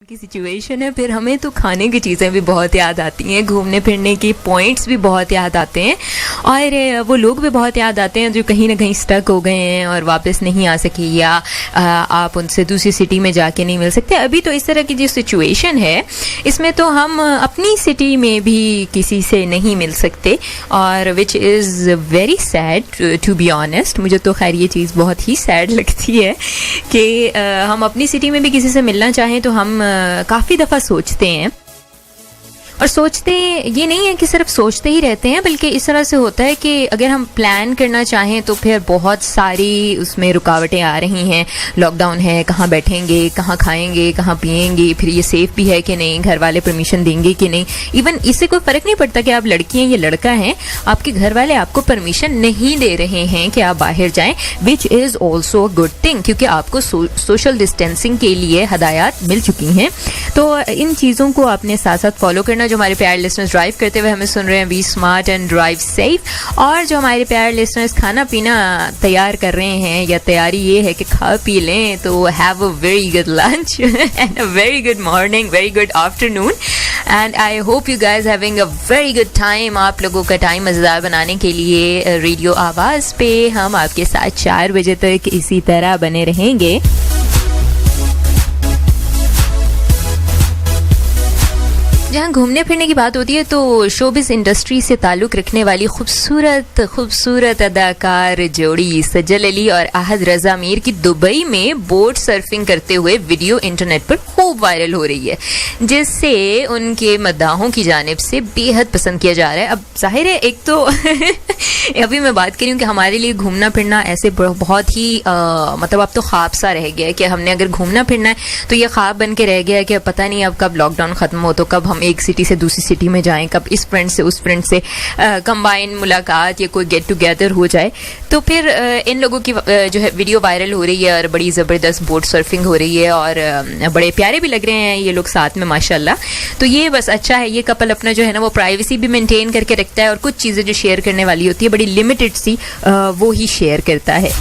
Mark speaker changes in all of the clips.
Speaker 1: की सिचुएशन है, फिर हमें तो खाने की चीज़ें भी बहुत याद आती हैं, घूमने फिरने के पॉइंट्स भी बहुत याद आते हैं और वो लोग भी बहुत याद आते हैं जो कहीं ना कहीं स्टक हो गए हैं और वापस नहीं आ सके या आप उनसे दूसरी सिटी में जाके नहीं मिल सकते। अभी तो इस तरह की जो सिचुएशन है इसमें तो हम अपनी सिटी में भी किसी से नहीं मिल सकते और which is very sad to be honest. मुझे तो खैर ये चीज़ बहुत ही सैड लगती है कि हम अपनी सिटी में भी किसी से मिलना चाहें तो हम काफ़ी दफ़ा सोचते हैं और सोचते ये नहीं है कि सिर्फ सोचते ही रहते हैं, बल्कि इस तरह से होता है कि अगर हम प्लान करना चाहें तो फिर बहुत सारी उसमें रुकावटें आ रही हैं। लॉकडाउन है, कहाँ बैठेंगे, कहाँ खाएंगे, कहाँ पिएंगे, फिर ये सेफ़ भी है कि नहीं, घर वाले परमिशन देंगे कि नहीं। इवन इससे कोई फ़र्क नहीं पड़ता कि आप लड़की हैं या लड़का हैं, आपके घर वाले आपको परमिशन नहीं दे रहे हैं कि आप बाहर जाएँ, which is also a good thing, क्योंकि आपको सोशल डिस्टेंसिंग के लिए हदायत मिल चुकी हैं। तो इन चीज़ों को आपने साथ साथ फॉलो करना। जो हमारे प्यारे लिसनर्स ड्राइव करते हुए हमें सुन रहे हैं, be smart and drive safe. और जो हमारे प्यारे लिसनर्स खाना पीना तैयार कर रहे हैं या तैयारी ये है कि खा पी लें, तो have a very good lunch and a very good morning, very good afternoon and I hope you guys having a very good time. आप लोगों का टाइम मज़ेदार बनाने के लिए रेडियो आवाज़ पे हम आपके साथ 4 बजे तक इसी तरह बने रहेंगे। जहाँ घूमने फिरने की बात होती है तो शोबिस इंडस्ट्री से ताल्लुक़ रखने वाली खूबसूरत अदाकार जोड़ी सजल अली और आहद रज़ा मीर की दुबई में बोट सर्फिंग करते हुए वीडियो इंटरनेट पर खूब वायरल हो रही है, जिससे उनके मद्दाहों की जानिब से बेहद पसंद किया जा रहा है। अब जाहिर है, एक तो अभी मैं बात करी हूँ कि हमारे लिए घूमना फिरना ऐसे बहुत ही मतलब अब तो ख्वाब सा रह गया है कि हमने अगर घूमना फिरना है तो ये ख्वाब बन के रह गया है कि पता नहीं अब कब लॉकडाउन ख़त्म हो तो कब हम एक सिटी से दूसरी सिटी में जाएं, कब इस फ्रेंड से उस फ्रेंड से कंबाइन मुलाकात या कोई गेट टुगेदर हो जाए। तो फिर इन लोगों की जो है वीडियो वायरल हो रही है और बड़ी ज़बरदस्त बोट सर्फिंग हो रही है और बड़े प्यारे भी लग रहे हैं ये लोग साथ में माशाल्लाह। तो ये बस अच्छा है, ये कपल अपना जो है ना वो प्राइवेसी भी मेंटेन करके रखता है और कुछ चीज़ें जो शेयर करने वाली होती है बड़ी लिमिटेड सी वो ही शेयर करता है।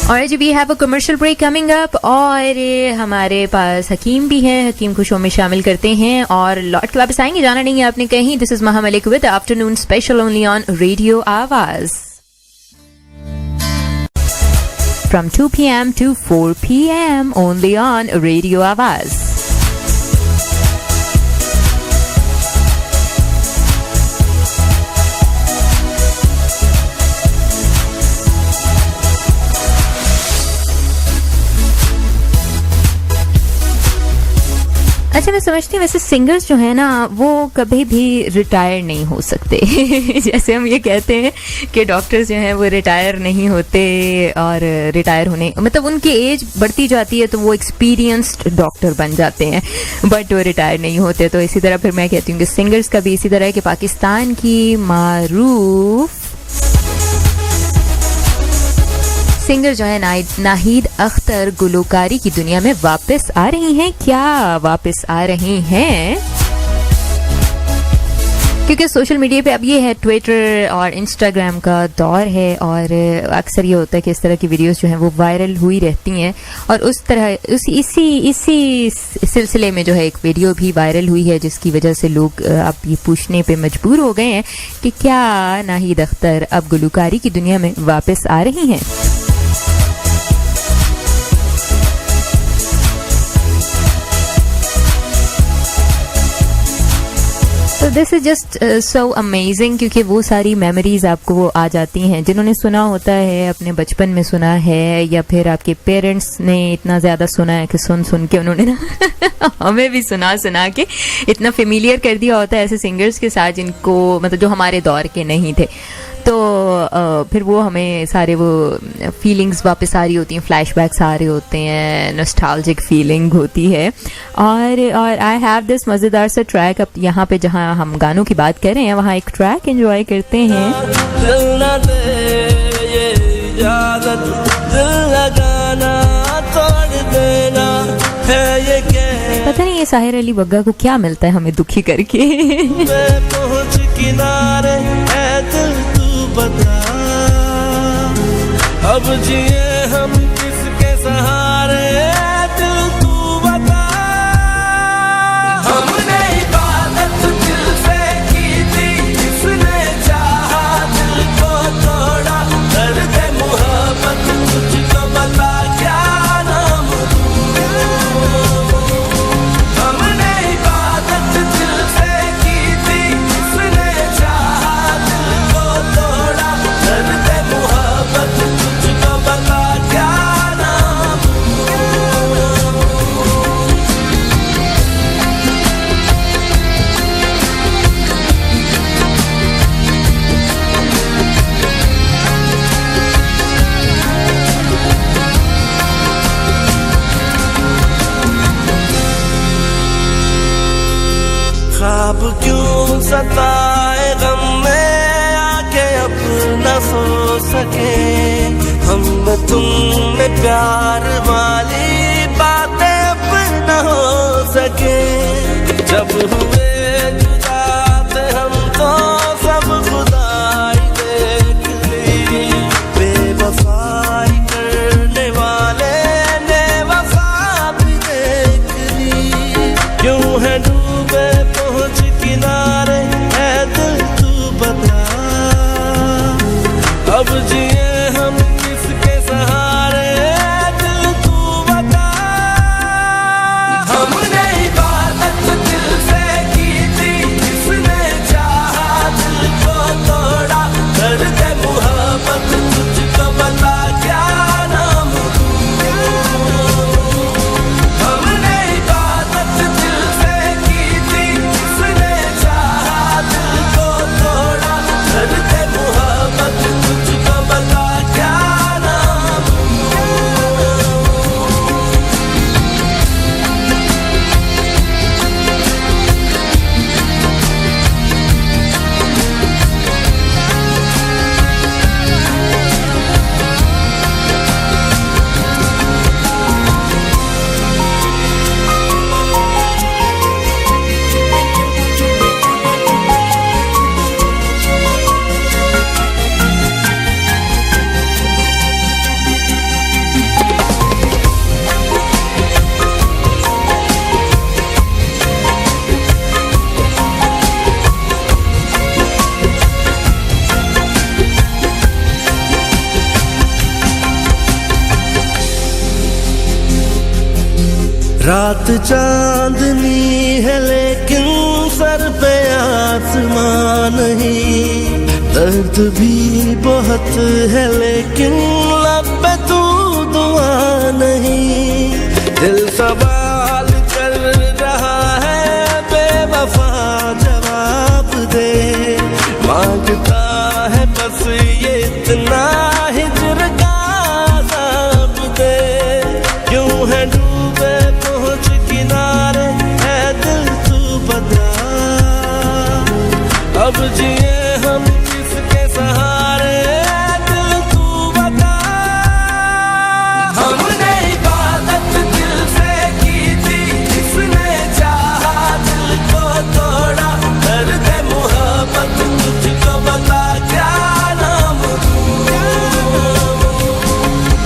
Speaker 1: और जी we have a commercial break coming up और हमारे पास हकीम भी हैं, हकीम को शो में शामिल करते हैं और लौट के वापस आएंगे, जाना नहीं है आपने कहीं। दिस इज महा Malik with afternoon special only on radio आवाज from 2 p.m. to 4 p.m. only on Radio Awaz. अच्छा, मैं समझती हूँ वैसे सिंगर्स जो है ना वो कभी भी रिटायर नहीं हो सकते जैसे हम ये कहते हैं कि डॉक्टर्स जो हैं वो रिटायर नहीं होते और रिटायर होने मतलब उनकी एज बढ़ती जाती है तो वो एक्सपीरियंस्ड डॉक्टर बन जाते हैं, बट वो रिटायर नहीं होते। तो इसी तरह फिर मैं कहती हूँ कि सिंगर्स का भी इसी तरह है कि पाकिस्तान की मारूफ सिंगर जो है नाहिद अख्तर गुलकारी की दुनिया में वापस आ रही हैं। क्या वापस आ रही हैं? क्योंकि सोशल मीडिया पे अब ये है, ट्विटर और इंस्टाग्राम का दौर है और अक्सर ये होता है कि इस तरह की वीडियोस जो हैं वो वायरल हुई रहती हैं और उस तरह इसी सिलसिले में जो है एक वीडियो भी वायरल हुई है जिसकी वजह से लोग अब ये पूछने पे मजबूर हो गए हैं कि क्या नाहिद अख्तर अब गुलकारी की दुनिया में वापस आ रही हैं। तो this is just so amazing, क्योंकि वो सारी मेमोरीज आपको आ जाती हैं जिन्होंने सुना होता है, अपने बचपन में सुना है या फिर आपके पेरेंट्स ने इतना ज़्यादा सुना है कि सुन के उन्होंने ना हमें भी सुना के इतना फेमिलियर कर दिया होता है ऐसे सिंगर्स के साथ जिनको मतलब जो हमारे दौर के नहीं थे। तो फिर वो हमें सारे वो फीलिंग्स वापस आ रही होती हैं, फ्लैशबैक्स आ रहे होते हैं, नॉस्टैल्जिक फीलिंग होती है। और आई हैव दिस मज़ेदार सा ट्रैक। अब यहाँ पे जहाँ हम गानों की बात कर रहे हैं वहाँ एक ट्रैक एंजॉय करते हैं। पता नहीं ये साहिर अली बग्गा को क्या मिलता है हमें दुखी करके अब जिए हम किसके सहारे, दिल तू बता।
Speaker 2: सताए गम में आके अब न सो सके हम तुम में प्यार वाली बातें अब न हो सके जब हुए जुदा थे हम तो सब खुदाई देख ली बेवफाई करने वाले ने वफा भी देख ली क्यों है डूबे पहुंच किनारे है दिल तू बता अब जिए हम किसके सहारे दिल तू बता हमने इबादत दिल से की थी किसने चाहा दिल को तोड़ा दर्द मोहब्बत तुझको बता क्या नाम हमने इबादत दिल से की थी किसने चाहा दिल को तोड़ा दर्द मोहब्बत तुझको बता क्या नाम रात चांदनी है लेकिन सर पे आसमां नहीं दर्द भी बहुत है लेकिन लब पे तू दुआ नहीं दिल सवाल कर रहा है बेवफा जवाब दे मांगता है बस ये इतना हिज्र का अज़ाब दे क्यों है डूबे पहुंच किनारे है दिल तू बता अब जिए हम किसके सहारे दिल तू बता हमने इबादत दिल से की थी किसने चाहा दिल को तोड़ा दर्द मोहब्बत तुझको बता क्या नाम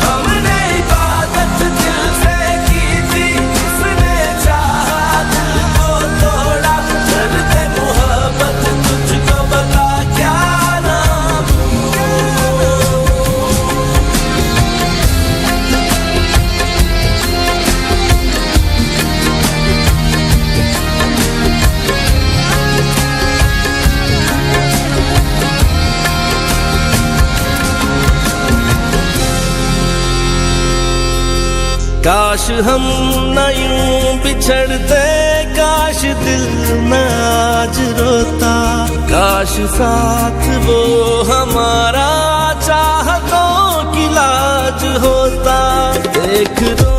Speaker 2: हमने इबादत दिल से की थी किसने चाहा दिल को तोड़ा दर्द मोहब्बत तुझको बता क्या नाम काश हम न यूं बिछड़ते काश दिल न आज रोता काश साथ वो हमारा चाहतों की लाज होता देख रो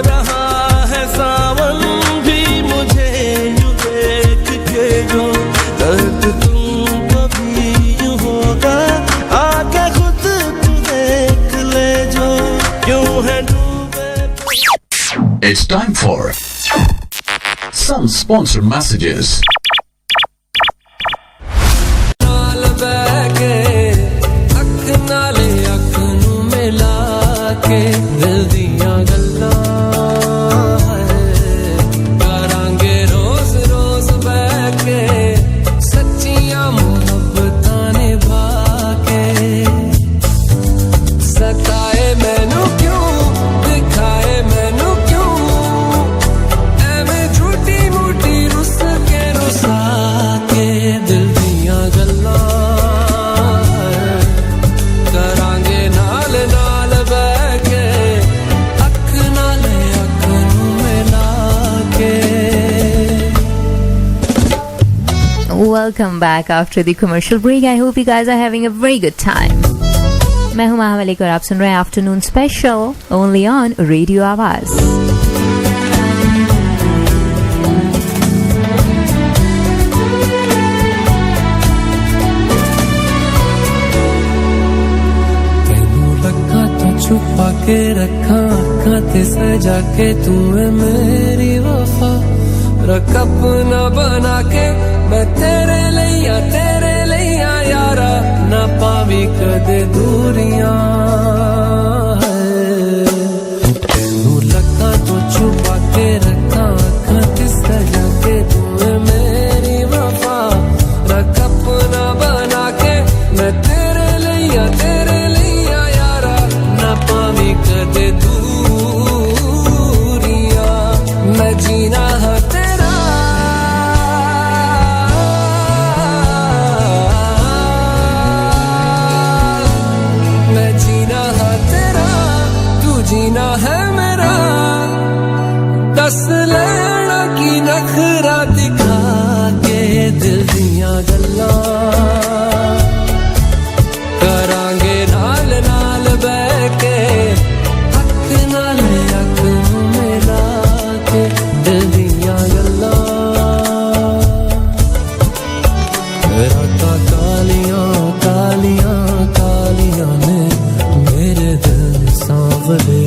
Speaker 2: रहा है सावन भी मुझे यूं देख के जो दर्द तुमको भी यूं होगा आके खुद तू देख ले जो क्यों है
Speaker 3: It's time for some sponsored messages.
Speaker 1: Welcome back after the commercial break. I hope you guys are having a very good time. मैं हूं महामलिक और आप सुन रहे हैं afternoon special only on radio आवाज।
Speaker 4: के रखा अखां ते सजा के तू है मेरी वफा रख अपना बना के मैं तेरे लिया यारा ना पावी कदे दूरियां तेनू लगा तो छुपा के रखा अखां ते सजा के तू है मेरी वफा रख अपना बना के मैं तेरे लिया यारा ना पावी कदे दूरियां मैं जीना है तेरा मैं जीना है तेरा तू जीना है मेरा दस लेना की नखरा दिखा के दिल दियां गल्लां करांगे नाल नाल बैठ के अख नाल अख मिला के दिल दियां गल्लां रातां कालियां कालियां कालियां ने मेरे दिल सांवले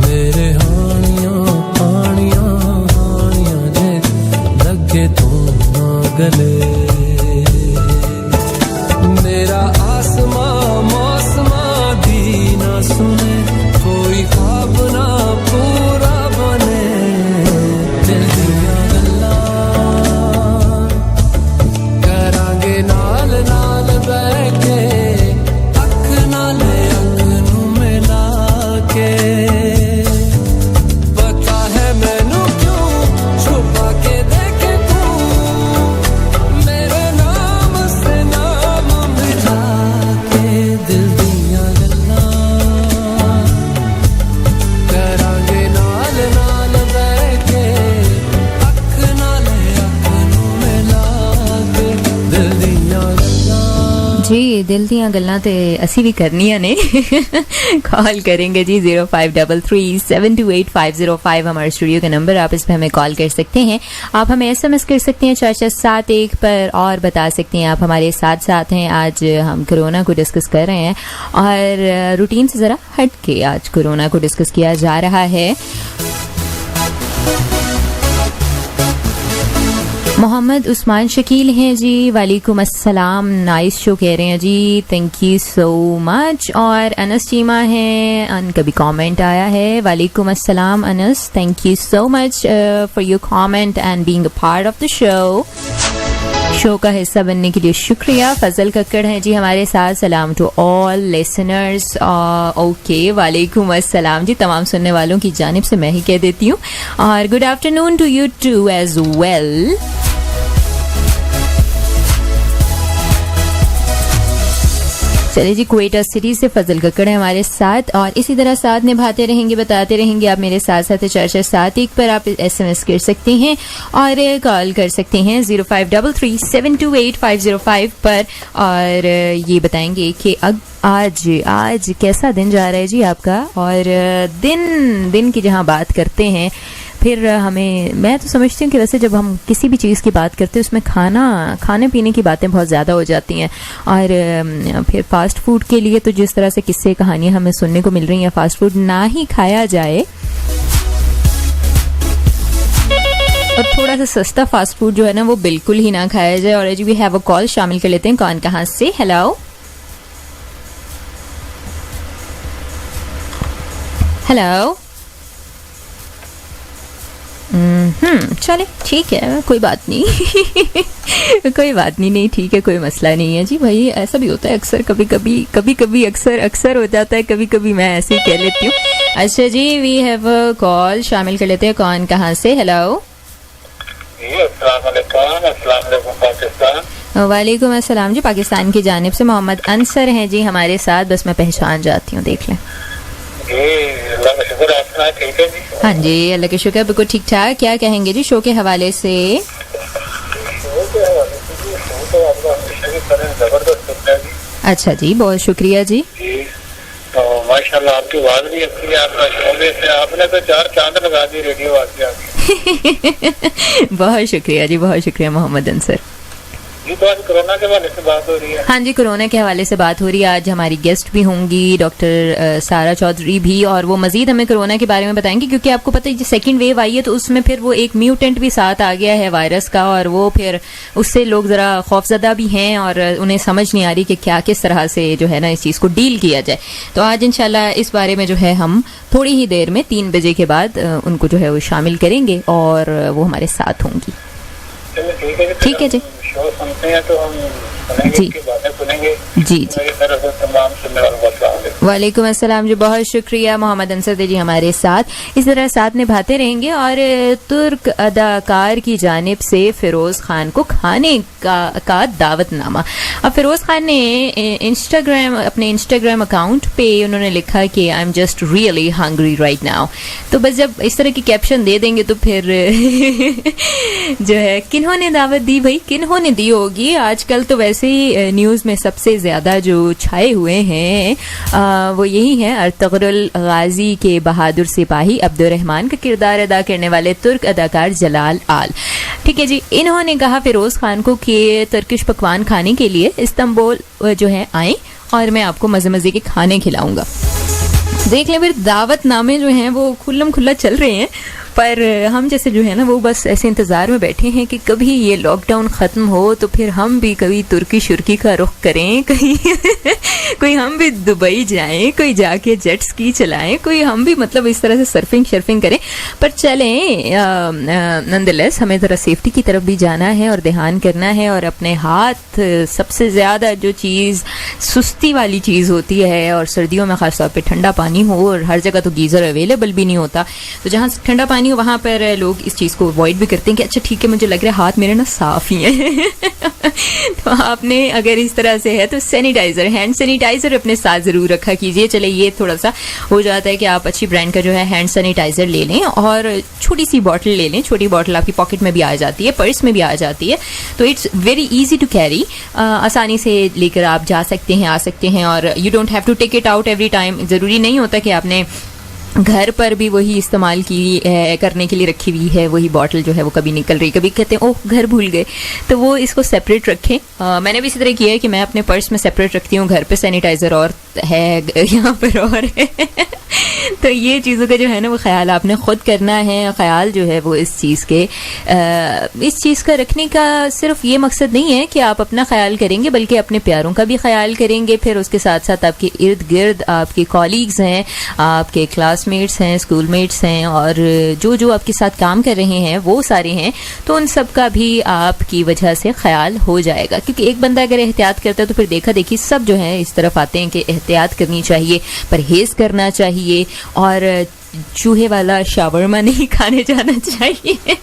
Speaker 4: मेरे हानियां हानियां हानियां जे लगे तू ना गले मेरा आसमां मौसमां दी ना सुने कोई ख्वाब ना पूरा बने दिल दियां गल्लां करांगे नाल नाल बैठ के अख नाल अख नू मिला के पता है मैनू क्यों छुपा के देखे तू मेरे नाम से नाम मिला के दिल दियां गल्लां करांगे नाल नाल बैठ के अख नाल अख नू मिला के दिल दियां गल्लां
Speaker 1: जी दिल दियां गल्लां ते असी भी करनियां ने कॉल करेंगे जी 0533728505 हमारे स्टूडियो का नंबर आप इस पे हमें कॉल कर सकते हैं आप हमें SMS कर सकते हैं 4471 पर और बता सकते हैं आप हमारे साथ साथ हैं आज हम कोरोना को डिस्कस कर रहे हैं और रूटीन से ज़रा हट के आज कोरोना को डिस्कस किया जा रहा है मोहम्मद उस्मान शकील हैं जी वालेकुम अस्सलाम नाइस शो कह रहे हैं जी थैंक यू सो मच और अनस चीमा हैं उनका भी कमेंट आया है वालेकुम अस्सलाम Anas thank you so much for your comment and being a part of the show का हिस्सा बनने के लिए शुक्रिया फजल कक्कड़ हैं जी हमारे साथ सलाम टू ऑल लिसनर्स ओके वालेकुम अस्सलाम जी तमाम सुनने वालों की जानिब से मैं ही कह देती हूँ और good afternoon to you too as well चलिए जी क्वेटा सिटी से फजल कक्कड़ है हमारे साथ और इसी तरह साथ निभाते रहेंगे बताते रहेंगे आप मेरे साथ साथ 4471 पर आप SMS कर सकते हैं और कॉल कर सकते हैं 0533728505 पर और ये बताएंगे कि आज कैसा दिन जा रहा है जी आपका और दिन की जहाँ बात करते हैं फिर मैं तो समझती हूँ कि वैसे जब हम किसी भी चीज़ की बात करते हैं उसमें खाने पीने की बातें बहुत ज़्यादा हो जाती हैं और फिर फास्ट फूड के लिए तो जिस तरह से किस्से कहानियाँ हमें सुनने को मिल रही हैं फास्ट फूड ना ही खाया जाए और थोड़ा सा सस्ता फास्ट फूड जो है ना वो बिल्कुल ही ना खाया जाए और जी वी हैव अ कॉल शामिल कर लेते हैं कौन कहाँ से हेलो चले ठीक है कोई बात नहीं कोई बात नहीं ठीक है कोई मसला नहीं है जी भाई ऐसा भी होता है अक्सर कभी अक्सर हो जाता है कभी मैं ऐसे ही कह लेती हूँ अच्छा जी वी हैव अ कॉल शामिल कर लेते हैं कौन कहाँ से हेलो वालेकुम अस्सलाम जी पाकिस्तान की जानिब से मोहम्मद अंसर हैं जी हमारे साथ बस मैं पहचान जाती हूँ देख लें हाँ जी अल्लाह के शुक्र बिल्कुल ठीक ठाक क्या कहेंगे जी शो के हवाले से अच्छा जी बहुत शुक्रिया जी
Speaker 5: तो माशाल्लाह आपकी आवाज भी अच्छी है आपका शो में से आपने तो 4 चांद लगा दी रेडियो वाले
Speaker 1: बहुत शुक्रिया जी बहुत शुक्रिया मोहम्मद अंसर
Speaker 5: जी, तो आज कोरोना के हवाले से बात हो रही है।
Speaker 1: हाँ जी, कोरोना के हवाले से बात हो रही है। आज हमारी गेस्ट भी होंगी डॉक्टर सारा चौधरी भी, और वो मजीद हमें कोरोना के बारे में बताएंगे, क्योंकि आपको पता है जो सेकंड वेव आई है तो उसमें फिर वो एक म्यूटेंट भी साथ आ गया है वायरस का, और वो फिर उससे लोग ज़रा खौफजदा भी हैं और उन्हें समझ नहीं आ रही कि क्या किस तरह से जो है ना इस चीज़ को डील किया जाए। तो आज इंशाल्लाह इस बारे में जो है हम थोड़ी ही देर में 3 बजे के बाद उनको जो है वो शामिल करेंगे और वो हमारे साथ होंगी।
Speaker 5: चलिए
Speaker 1: ठीक है जी।
Speaker 5: शो सुनते हैं तो हम सुनेंगे,
Speaker 1: जी।
Speaker 5: इसकी बातें सुनेंगे।
Speaker 1: जी जी।
Speaker 5: मेरी तरफ से तमाम सुनने वालों को अस्सलाम वालेकुम।
Speaker 1: वालेकुम अस्सलाम जी, बहुत शुक्रिया मोहम्मद अंसर जी हमारे साथ इस तरह साथ निभाते रहेंगे। और तुर्क अदाकार की जानिब से फिरोज खान को खाने का दावतनामा। अब फिरोज खान ने अपने इंस्टाग्राम अकाउंट पे उन्होंने लिखा कि I am just really hungry right now. तो बस जब इस तरह की कैप्शन दे देंगे तो फिर जो है किन्होंने दावत दी भाई, किन्होंने दी होगी। आजकल तो वैसे ही न्यूज़ में सबसे ज़्यादा जो छाए हुए हैं वो यही है अर्तगरुल गाजी के बहादुर सिपाही अब्दुर्रहमान का किरदार अदा करने वाले तुर्क अदाकार जलाल आल। ठीक है जी, इन्होंने कहा फिरोज खान को कि तुर्किश पकवान खाने के लिए इस्तांबुल जो है आए और मैं आपको मज़े मज़े के खाने खिलाऊंगा। देख लें फिर दावतनामे जो हैं वो खुल्लम खुल्ला चल रहे हैं, पर हम जैसे जो है ना वो बस ऐसे इंतज़ार में बैठे हैं कि कभी ये लॉकडाउन ख़त्म हो तो फिर हम भी कभी तुर्की शुर्की का रुख करें, कहीं कोई हम भी दुबई जाएं, कोई जाके जेट स्की चलाएं, कोई हम भी मतलब इस तरह से सर्फिंग शर्फिंग करें। पर चलें नंदलेस हमें ज़रा सेफ्टी की तरफ भी जाना है और ध्यान करना है, और अपने हाथ सबसे ज़्यादा जो चीज़ सुस्ती वाली चीज़ होती है, और सर्दियों में ख़ास तौर पर ठंडा पानी हो, और हर जगह तो गीज़र अवेलेबल भी नहीं होता, तो जहाँ ठंडा पानी हो वहाँ पर लोग इस चीज़ को अवॉइड भी करते हैं कि अच्छा ठीक है मुझे लग रहा है हाथ मेरे ना साफ़ ही हैं। तो आपने अगर इस तरह से है तो सैनिटाइज़र, हैंड सैनिटाइज़र अपने साथ ज़रूर रखा कीजिए। चले ये थोड़ा सा हो जाता है कि आप अच्छी ब्रांड का जो है हैंड सैनिटाइज़र ले लें, और छोटी सी बॉटल ले लें। छोटी बॉटल आपकी पॉकेट में भी आ जाती है, पर्स में भी आ जाती है, तो it's very easy to carry. आसानी से लेकर आप जा सकते हैं, आ सकते हैं, और you don't have to take it out every time. ज़रूरी नहीं होता कि आपने घर पर भी वही इस्तेमाल की करने के लिए रखी हुई है वही बॉटल जो है वो कभी निकल रही, कभी कहते हैं ओह घर भूल गए, तो वो इसको सेपरेट रखें। मैंने भी इसी तरह किया है कि मैं अपने पर्स में सेपरेट रखती हूँ, घर पे सैनिटाइज़र और है, यहाँ पर और है। तो ये चीज़ों का जो है ना वो ख्याल आपने ख़ुद करना है। ख्याल जो है वो इस चीज़ का रखने का सिर्फ ये मकसद नहीं है कि आप अपना ख्याल करेंगे, बल्कि अपने प्यारों का भी ख्याल करेंगे। फिर उसके साथ साथ आपके इर्द गिर्द आपके कॉलीग्स हैं, आपके क्लासमेट्स हैं, स्कूलमेट्स हैं, और जो आपके साथ काम कर रहे हैं वो सारे हैं, तो उन सब का भी आपकी वजह से ख्याल हो जाएगा। क्योंकि एक बंदा अगर एहतियात करता है तो फिर देखा देखी सब जो है इस तरफ आते हैं कि एहतियात करनी चाहिए, परहेज़ करना चाहिए, और चूहे वाला शावरमा नहीं खाने जाना चाहिए।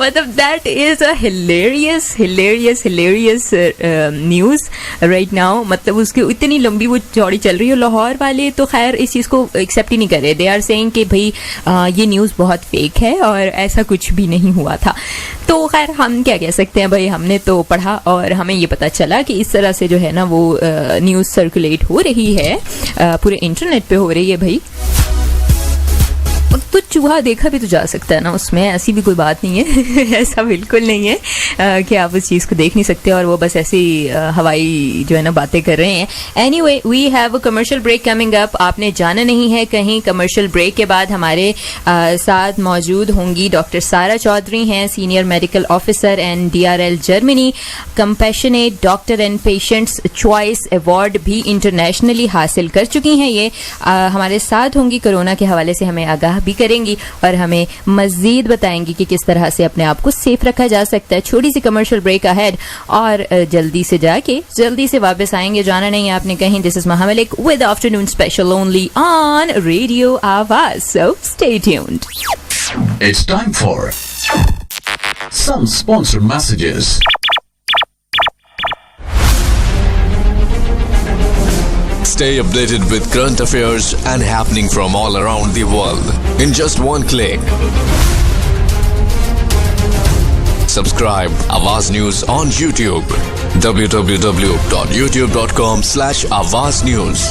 Speaker 1: मतलब that is a hilarious news right now. मतलब उसकी इतनी लंबी वो चौड़ी चल रही है। लाहौर वाले तो खैर इस चीज़ को एक्सेप्ट ही नहीं कर रहे। दे आर सेइंग कि भाई ये न्यूज़ बहुत फेक है और ऐसा कुछ भी नहीं हुआ था। तो खैर हम क्या कह सकते हैं भाई, हमने तो पढ़ा और हमें ये पता चला कि इस तरह से जो है ना वो न्यूज़ सर्कुलेट हो रही है, पूरे इंटरनेट पे हो रही है भाई। तो चूहा देखा भी तो जा सकता है ना, उसमें ऐसी भी कोई बात नहीं है। ऐसा बिल्कुल नहीं है कि आप उस चीज़ को देख नहीं सकते और वो बस ऐसी हवाई जो है ना बातें कर रहे हैं। Anyway we have a commercial break coming up. आपने जाना नहीं है कहीं। कमर्शियल ब्रेक के बाद हमारे साथ मौजूद होंगी डॉक्टर सारा चौधरी, हैं senior medical officer and DRL Germany, compassionate doctor and patients choice award भी इंटरनेशनली हासिल कर चुकी हैं। ये हमारे साथ होंगी, कोरोना के हवाले से हमें आगाह भी करेंगी और हमें मजीद बताएंगी कि किस तरह से अपने आप को सेफ रखा जा सकता है। छोटी सी कमर्शियल ब्रेक अहेड और जल्दी से वापस आएंगे। जाना नहीं है आपने कहीं। This is Maha Malik with afternoon special only on radio Awaz, so stay tuned.
Speaker 3: It's time for some sponsored messages.
Speaker 6: Stay updated with current affairs and happening from all around the world in just one click. Subscribe Awaz News on YouTube. www.youtube.com/awaznews.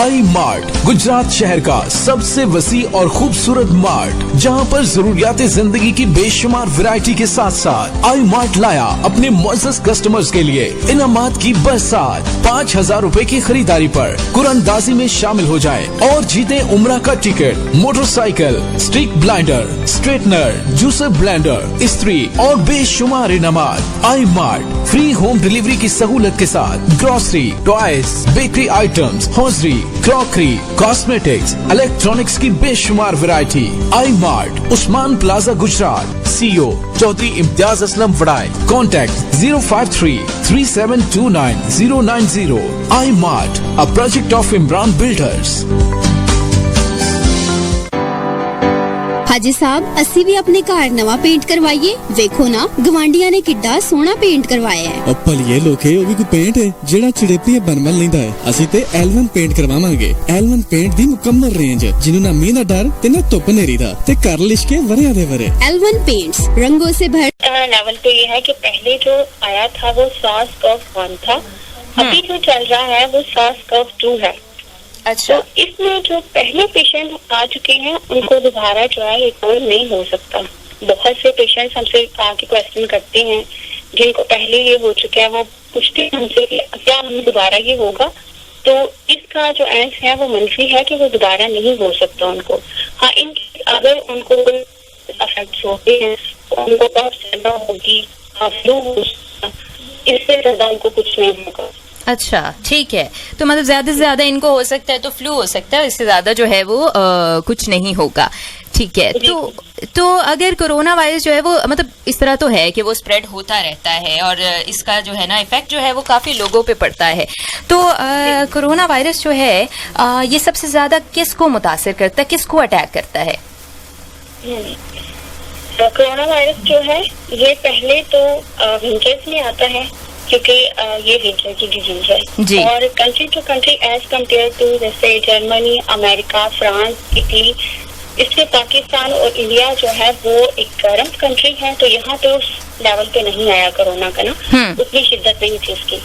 Speaker 3: I mart, Gujarat शहर का सबसे वसी और खूबसूरत mart, जहां पर जरूरियात जिंदगी की बेशुमार वैरायटी के साथ साथ आई मार्ट लाया अपने मुअज़्ज़ज़ कस्टमर्स के लिए इनामात की बरसात। 5,000 रूपए की खरीदारी पर कुरानदाजी में शामिल हो जाए और जीते उम्रा का ticket, motorcycle, stick blender, straightener, juicer blender, इस्त्री और बेशुमार इनामात। I Mart free home delivery की सहूलत के साथ grocery, toys, bakery items, hosiery, crockery, cosmetics, electronics की बेशुमार variety. I Mart, Usman plaza, Gujrat. CEO Chaudhry Imtiaz Aslam वड़ाई। Contact 05337299090। I Mart, a project of Imran builders.
Speaker 7: हाजी साहब असी भी अपने घर नवा पेंट करवाइए। देखो ना गवांडिया ने किड्डा सोहना पेंट करवाया है।
Speaker 8: भलिए लोके ਉਹ ਵੀ ਕੋਈ पेंट है ਜਿਹੜਾ ਚੜੇਪੀਆਂ बनवन ਲੈਂਦਾ ਹੈ। ਅਸੀਂ ਤੇ L1 पेंट ਕਰਵਾਵਾਂਗੇ। L1 पेंट ਦੀ ਮੁਕੰਮਲ ਰੇਂਜ ਜਿਹਨੂੰ ਨਾ ਮੀਂਹ ਦਾ ਡਰ ਤੇ ਨਾ ਧੁੱਪ ਹਨੇਰੀ ਦਾ ਤੇ ਘਰ ਲਿਸ਼ਕੇ ਵਰਿਆਂ ਦੇ ਵਰੇ।
Speaker 7: L1 पेंट्स रंगों से भर।
Speaker 9: लेवल पे ये है कि पहले जो आया था वो SARS CoV-1 था, अभी जो चल रहा है वो SARS CoV-2 है।
Speaker 1: अच्छा,
Speaker 9: तो इसमें जो पहले पेशेंट आ चुके हैं उनको दोबारा जो है रिकॉल नहीं हो सकता। बहुत से पेशेंट्स हमसे आके क्वेश्चन करते हैं जिनको पहले ये हो चुका है, वो पूछते हैं हमसे कि क्या हमें दोबारा ये होगा। तो इसका जो आंसर है वो मंफी है कि वो दोबारा नहीं हो सकता उनको। हाँ, अगर उनको अफेक्ट होते हैं तो उनको कफ ज्यादा होगी, फ्लू हो सकता, इससे ज्यादा उनको कुछ नहीं होगा।
Speaker 1: अच्छा, ठीक है। तो मतलब ज्यादा से ज्यादा इनको हो सकता है तो फ्लू हो सकता है, इससे ज्यादा जो है वो कुछ नहीं होगा। ठीक है। तो अगर कोरोना वायरस जो है वो मतलब इस तरह तो है कि वो स्प्रेड होता रहता है और इसका जो है ना इफेक्ट जो है वो काफी लोगों पे पड़ता है। तो कोरोना वायरस जो है ये सबसे ज्यादा किसको मुतासिर करता है, किसको अटैक करता है?
Speaker 9: कोरोना वायरस जो है ये पहले तो विंटर्स में आता है क्योंकि ये विंटर की डिजीज है। और country to country as compare to जैसे जर्मनी, अमेरिका, फ्रांस, इटली, इससे पाकिस्तान और इंडिया जो है वो एक गर्म कंट्री है, तो यहाँ पे उस लेवल पे नहीं आया कोरोना का ना, उतनी शिद्दत नहीं थी उसकी।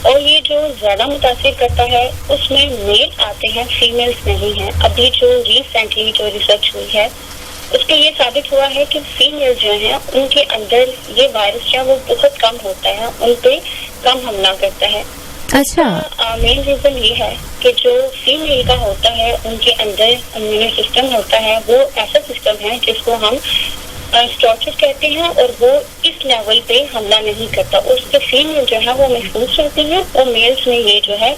Speaker 9: और ये जो ज्यादा मुतासिर करता है उसमें मेल आते हैं, फीमेल्स नहीं है। अभी जो रिसेंटली जो रिसर्च हुई है उसपे ये साबित हुआ है कि फीमेल जो है उनके अंदर ये वायरस जो है वो बहुत कम होता है, उन पे कम हमला करता है।
Speaker 1: अच्छा,
Speaker 9: मेन रीजन ये है कि जो फीमेल का होता है उनके अंदर इम्यून सिस्टम होता है, वो ऐसा सिस्टम है जिसको हम स्टॉर्चेस कहते हैं और वो इस लेवल पे हमला नहीं करता। उसके फीमेल जो है वो महफूज रहती है और मेल्स में ये जो है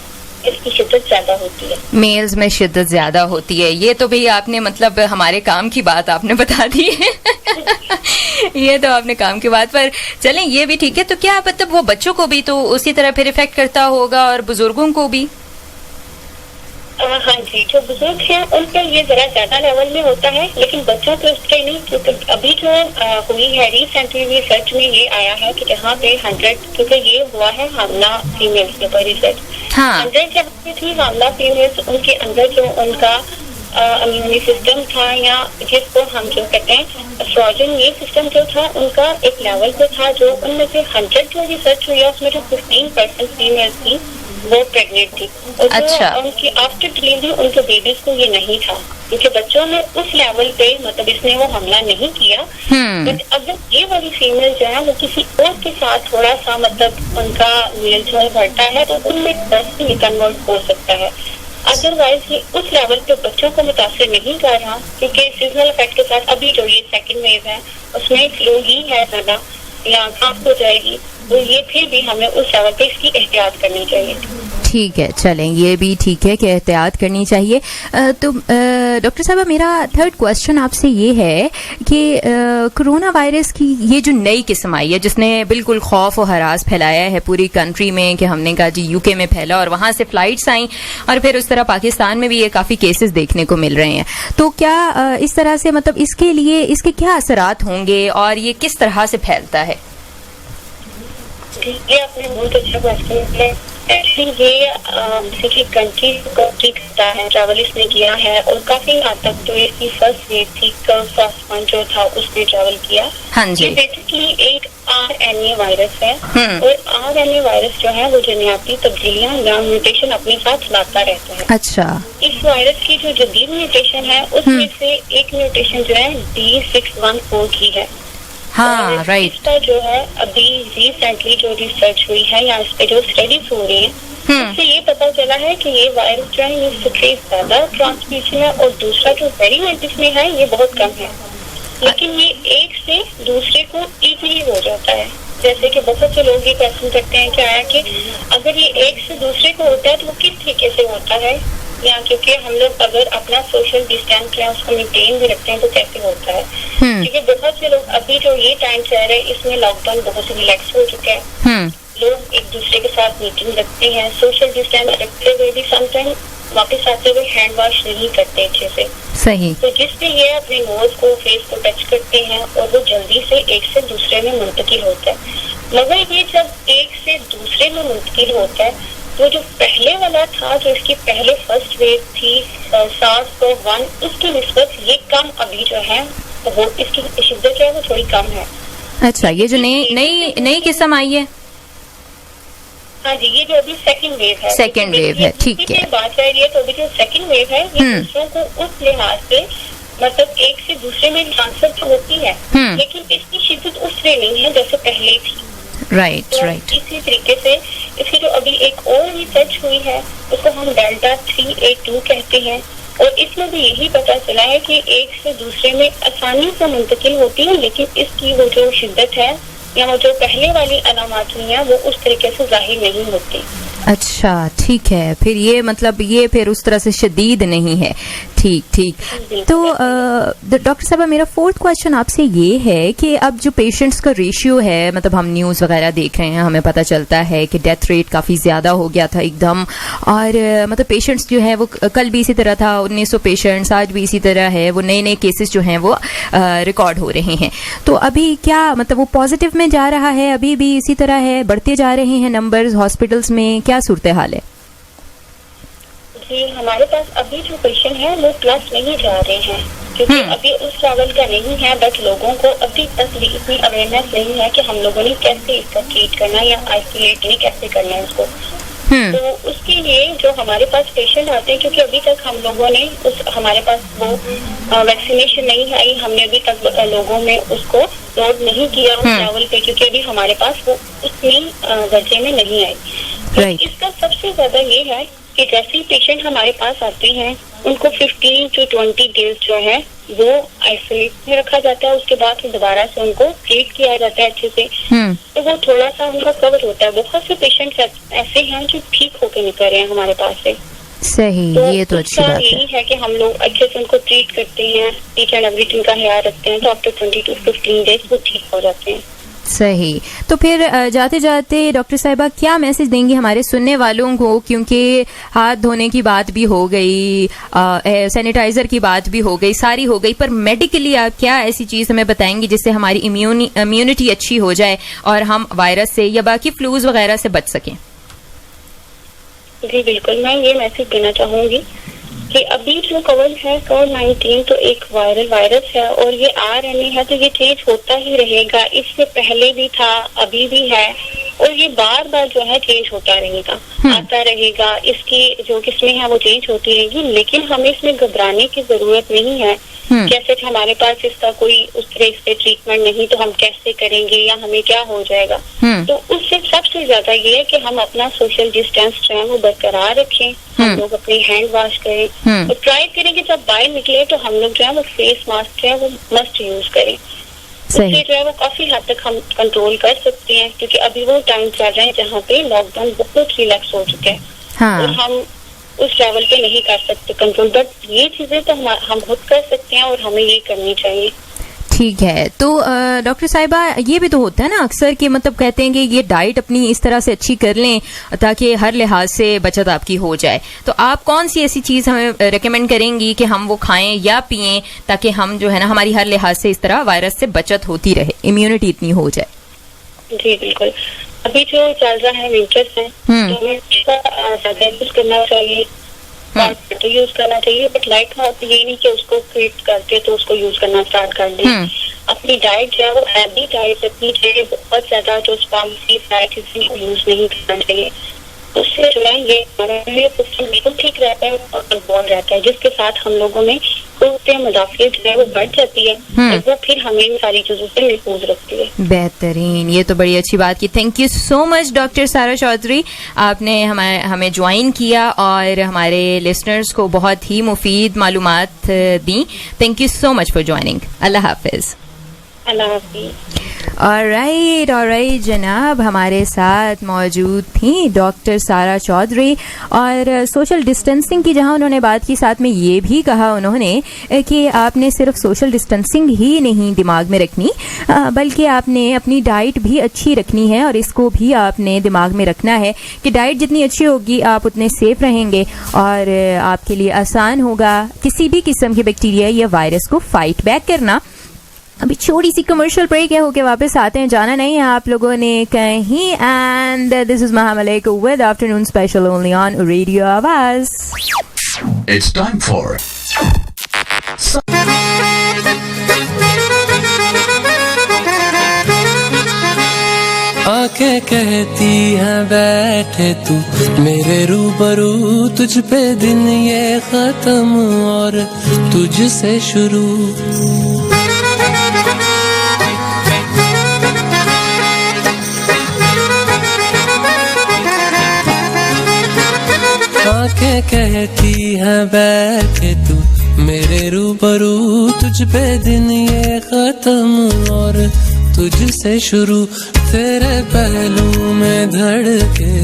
Speaker 9: इसकी शिद्दत ज्यादा होती है।
Speaker 1: मेल्स में शिद्दत ज्यादा होती है। ये तो भाई आपने मतलब हमारे काम की बात आपने बता दी है। ये तो आपने काम की बात पर चलें, ये भी ठीक है। तो क्या मतलब वो बच्चों को भी तो उसी तरह फिर इफेक्ट करता होगा और बुजुर्गों को भी?
Speaker 9: हाँ जी, जो बुजुर्ग हैं उन पर ये जरा ज्यादा लेवल में होता है, लेकिन बच्चों पे उसके नहीं, क्योंकि अभी जो हुई है रिसेंटली रिसर्च में ये आया है कि जहाँ पे 100, क्योंकि ये हुआ है हमला फीमेल्स के ऊपर रिसर्च, 100 जहाँ पे थी हमला फीमेल्स, उनके अंदर जो उनका इम्यून सिस्टम था या जिसको हम जो कहते हैं फ्रोजन, ये सिस्टम जो था उनका एक लेवल पे था जो उनमें से 100 जो रिसर्च हुई है उसमें जो 15% फीमेल्स थी वो प्रेग्नेंट थी। और
Speaker 1: अच्छा।
Speaker 9: उनकी आफ्टर डिलीवरी उनके बेबीज को ये नहीं था, क्योंकि बच्चों में उस लेवल पे मतलब इसने वो हमला नहीं किया। बट अगर ये वाली फीमेल जो है वो किसी और के साथ थोड़ा सा मतलब उनका मेल जोल बढ़ता है तो उनमें 10 में कन्वर्ट हो सकता है। अदरवाइज ये उस लेवल पे बच्चों को मुतासर नहीं कर रहा, क्योंकि सीजनल इफेक्ट के साथ अभी जो ये सेकंड वेव है उसमें फ्लू ही है ज्यादा या खांस हो जाएगी, तो ये फिर भी हमें उस लेवल पे इसकी एहतियात करनी चाहिए।
Speaker 1: ठीक है, चलें, ये भी ठीक है कि एहतियात करनी चाहिए। तो डॉक्टर साहब मेरा थर्ड क्वेश्चन आपसे ये है कि कोरोना वायरस की ये जो नई किस्म आई है जिसने बिल्कुल खौफ और हरास फैलाया है पूरी कंट्री में, कि हमने कहा जी यूके में फैला और वहाँ से फ्लाइट्स आई और फिर उस तरह पाकिस्तान में भी ये काफ़ी केसेस देखने को मिल रहे हैं, तो क्या इस तरह से मतलब इसके लिए इसके क्या असरात होंगे और ये किस तरह से फैलता है?
Speaker 9: ये आपने बहुत अच्छा क्वेश्चन किया। एक्चुअली ये कंट्री करता है, ट्रैवल इसने किया है और काफी हद तक तो इसकी फर्स्ट वेव थी, फर्स्ट वन जो था उसने ट्रैवल किया।
Speaker 1: हाँ जी।
Speaker 9: बेसिकली एक RNA वायरस है। और RNA वायरस जो है वो जनियाती तब्दीलियां या म्यूटेशन अपने साथ लाता रहता है।
Speaker 1: अच्छा।
Speaker 9: इस वायरस की जो जदीद म्यूटेशन है उसमें से एक म्यूटेशन जो है D614 की है।
Speaker 1: हाँ, राइट।
Speaker 9: इसका जो है अभी रिसेंटली जो रिसर्च हुई है या इस पे जो स्टडीज हो रही है उससे ये पता चला है कि ये वायरस जो है ये सबसे ज्यादा ट्रांसमिशन है और दूसरा जो वेरिएंट इसमें है ये बहुत कम है, लेकिन ये एक से दूसरे को इजीली हो जाता है। जैसे कि बहुत से लोग ये क्वेश्चन करते हैं क्या है कि अगर ये एक से दूसरे को होता है तो वो किस तरीके से होता है, या क्योंकि हम लोग अगर अपना सोशल डिस्टेंस है उसको मेंटेन भी रखते हैं तो कैसे होता है। क्योंकि बहुत से लोग अभी जो ये टाइम चल रहा है इसमें लॉकडाउन बहुत से रिलैक्स हो चुका है, लोग एक दूसरे के साथ मीटिंग रखते हैं, सोशल डिस्टेंस रखते हुए भी समटाइम वापस आते हुए हैंड वॉश नहीं करते अच्छे से।
Speaker 1: सही।
Speaker 9: तो जिससे ये अपने नोज को फेस को टच करते हैं और वो जल्दी से एक से दूसरे में मुंतकिल होता है। मगर ये जब एक से दूसरे में मुंतकिल होता है तो जो पहले वाला था, जो इसकी पहले फर्स्ट वेव थी SARS-CoV-1, उसकी निस्बत ये कम अभी जो है वो इसकी शिद्दत जो है वो थोड़ी कम है।
Speaker 1: अच्छा, ये जो नई किस्म आई है,
Speaker 9: हाँ जी, ये जो अभी सेकंड वेव है, ठीक है, बात रह रही है। तो अभी जो सेकंड वेव है ये दूसरों को उस लिहाज से मतलब एक से दूसरे में ट्रांसफर तो होती है, लेकिन इसकी शिद्दत उस तरह नहीं है जैसे पहले थी।
Speaker 1: राइट।
Speaker 9: इसी तरीके से इसकी जो अभी एक और रिसर्च हुई है उसको हम डेल्टा 382 कहते हैं, और इसमें भी यही पता चला है कि एक से दूसरे में आसानी से मुंतकिल होती है, लेकिन इसकी वो जो शिद्दत है या वो जो पहले वाली अलामात है वो उस तरीके से जाहिर नहीं होती।
Speaker 1: अच्छा, ठीक है, फिर ये मतलब ये फिर उस तरह से शदीद नहीं है। ठीक। तो डॉक्टर साहब, मेरा फोर्थ क्वेश्चन आपसे ये है कि अब जो पेशेंट्स का रेशियो है, मतलब हम न्यूज़ वगैरह देख रहे हैं, हमें पता चलता है कि डेथ रेट काफ़ी ज़्यादा हो गया था एकदम, और मतलब पेशेंट्स जो है वो कल भी इसी तरह था 1900 पेशेंट्स, आज भी इसी तरह है, वो नए केसेस जो हैं वो रिकॉर्ड हो रहे हैं। तो अभी क्या मतलब वो पॉजिटिव में जा रहा है, अभी भी इसी तरह है, बढ़ते जा रहे हैं नंबर्स हॉस्पिटल्स में, क्या सूरत हाल है?
Speaker 9: जी, हमारे पास अभी जो पेशेंट है वो प्लस नहीं जा रहे हैं, क्योंकि अभी उस लेवल का नहीं है, बट लोगों को अभी तक भी इतनी अवेयरनेस नहीं है कि हम लोगों ने कैसे इसका ट्रीट करना या आइसोलेट नहीं कैसे करना है इसको। तो उसके लिए जो हमारे पास पेशेंट आते हैं, क्योंकि अभी तक हम लोगों ने हमारे पास वो वैक्सीनेशन नहीं आई, हमने अभी तक लोगों में उसको लोड नहीं किया उस लेवल पे, क्योंकि अभी हमारे पास वो उतनी दर्जे में नहीं आई। तो इसका सबसे ज्यादा ये है कि जैसे ही पेशेंट हमारे पास आते हैं उनको 15 to 20 डेज जो है वो आइसोलेट में रखा जाता है, उसके बाद दोबारा से उनको ट्रीट किया जाता है अच्छे से, तो वो थोड़ा सा उनका कवर होता है। बहुत से पेशेंट ऐसे हैं जो ठीक होकर निकल रहे हैं हमारे पास से।
Speaker 1: सही,
Speaker 9: तो
Speaker 1: ये तो अच्छी बात है।
Speaker 9: यही है कि हम लोग अच्छे से उनको ट्रीट करते हैं, ईच एंड एवरीथिंग का ख्याल रखते हैं, तो आफ्टर 20 to 15 डेज वो ठीक हो जाते हैं।
Speaker 1: सही। तो फिर जाते जाते डॉक्टर साहिबा क्या मैसेज देंगी हमारे सुनने वालों को, क्योंकि हाथ धोने की बात भी हो गई, सैनिटाइजर की बात भी हो गई, सारी हो गई, पर मेडिकली आप क्या ऐसी चीज हमें बताएंगी जिससे हमारी इम्यूनिटी अच्छी हो जाए और हम वायरस से या बाकी फ्लूज वगैरह से बच सकें?
Speaker 9: जी बिल्कुल, मैं ये मैसेज देना चाहूंगी कि अभी जो कोविड-19 तो एक वायरल वायरस है और ये RNA है, तो ये चेंज होता ही रहेगा। इससे पहले भी था, अभी भी है, और ये बार बार जो है चेंज होता रहेगा, आता रहेगा। इसकी जो किस्में हैं वो चेंज होती रहेगी, लेकिन हमें इसमें घबराने की जरूरत नहीं है। कैसे हमारे पास इसका कोई उस तरह इस पे ट्रीटमेंट नहीं, तो हम कैसे करेंगे या हमें क्या हो जाएगा। तो उससे सबसे ज्यादा ये है कि हम अपना सोशल डिस्टेंस जो है वो बरकरार रखें, हम लोग अपने हैंड वॉश करें और ट्राई करें कि जब बाहर निकले तो हम लोग जो है वो फेस मास्क जो है वो मस्ट यूज करें। उससे जो है वो काफी हद तक हम कंट्रोल कर सकते हैं, क्योंकि अभी वो टाइम चल रहा है जहाँ पे लॉकडाउन बहुत रिलैक्स हो चुका है और हम उस लेवल पे नहीं कर सकते कंट्रोल, बट ये चीजें तो हम खुद कर सकते हैं और हमें ये करनी चाहिए।
Speaker 1: ठीक है। तो डॉक्टर साहिबा, ये भी तो होता है ना अक्सर कि मतलब कहते हैं कि ये डाइट अपनी इस तरह से अच्छी कर लें ताकि हर लिहाज से बचत आपकी हो जाए, तो आप कौन सी ऐसी चीज हमें रेकमेंड करेंगी कि हम वो खाएं या पिएं ताकि हम जो है ना हमारी हर लिहाज से इस तरह वायरस से बचत होती रहे, इम्यूनिटी इतनी हो जाए?
Speaker 9: जी बिल्कुल, अभी जो चल रहा है विंटर्स है तो हमें ज्यादा यूज करना चाहिए, तो यूज करना चाहिए, बट लाइट हाथ ये नहीं कि उसको क्रिएट करके तो उसको यूज करना स्टार्ट कर दें। अपनी डाइट जो है वो हेल्दी डाइट रखनी चाहिए, बहुत ज्यादा जो स्पाइसी फैट यूज नहीं करना चाहिए। उससे जो है ये सिस्टम बिल्कुल ठीक रहता है और कंट्रोल रहता है, जिसके साथ हम लोगों में मुदाफियत जो है वो बढ़ जाती है और वो फिर हमें इन सारी चीजों से महफूज रखती है।
Speaker 1: बेहतरीन, ये तो बड़ी अच्छी बात की। Thank you so much doctor सारा चौधरी, आपने हमें ज्वाइन किया और हमारे लिसनर्स को बहुत ही मुफीद मालूमात दी। Thank you so much for joining. अल्लाह हाफिज।
Speaker 9: अल्लाह हाफिज।
Speaker 1: ऑलराइट जनाब, हमारे साथ मौजूद थी डॉक्टर सारा चौधरी और सोशल डिस्टेंसिंग की जहां उन्होंने बात की, साथ में ये भी कहा उन्होंने कि आपने सिर्फ सोशल डिस्टेंसिंग ही नहीं दिमाग में रखनी, बल्कि आपने अपनी डाइट भी अच्छी रखनी है और इसको भी आपने दिमाग में रखना है कि डाइट जितनी अच्छी होगी आप उतने सेफ रहेंगे और आपके लिए आसान होगा किसी भी किस्म के बैक्टीरिया या वायरस को फाइट बैक करना। अभी छोटी सी कमर्शियल ब्रेक है, होके वापस आते हैं, जाना नहीं है आप लोगों ने कहीं। And this is Maha Malik with afternoon special only on radio Awaz.
Speaker 3: It's time for
Speaker 4: आंखें कहती हैं बैठे तू मेरे रूबरू, तुझ पे दिन ये खत्म और तुझसे शुरू। आंखें कहती हैं बैठे तू मेरे रूबरू, तुझ पे दिन ये खत्म और तुझसे शुरू। तेरे पहलू में धड़के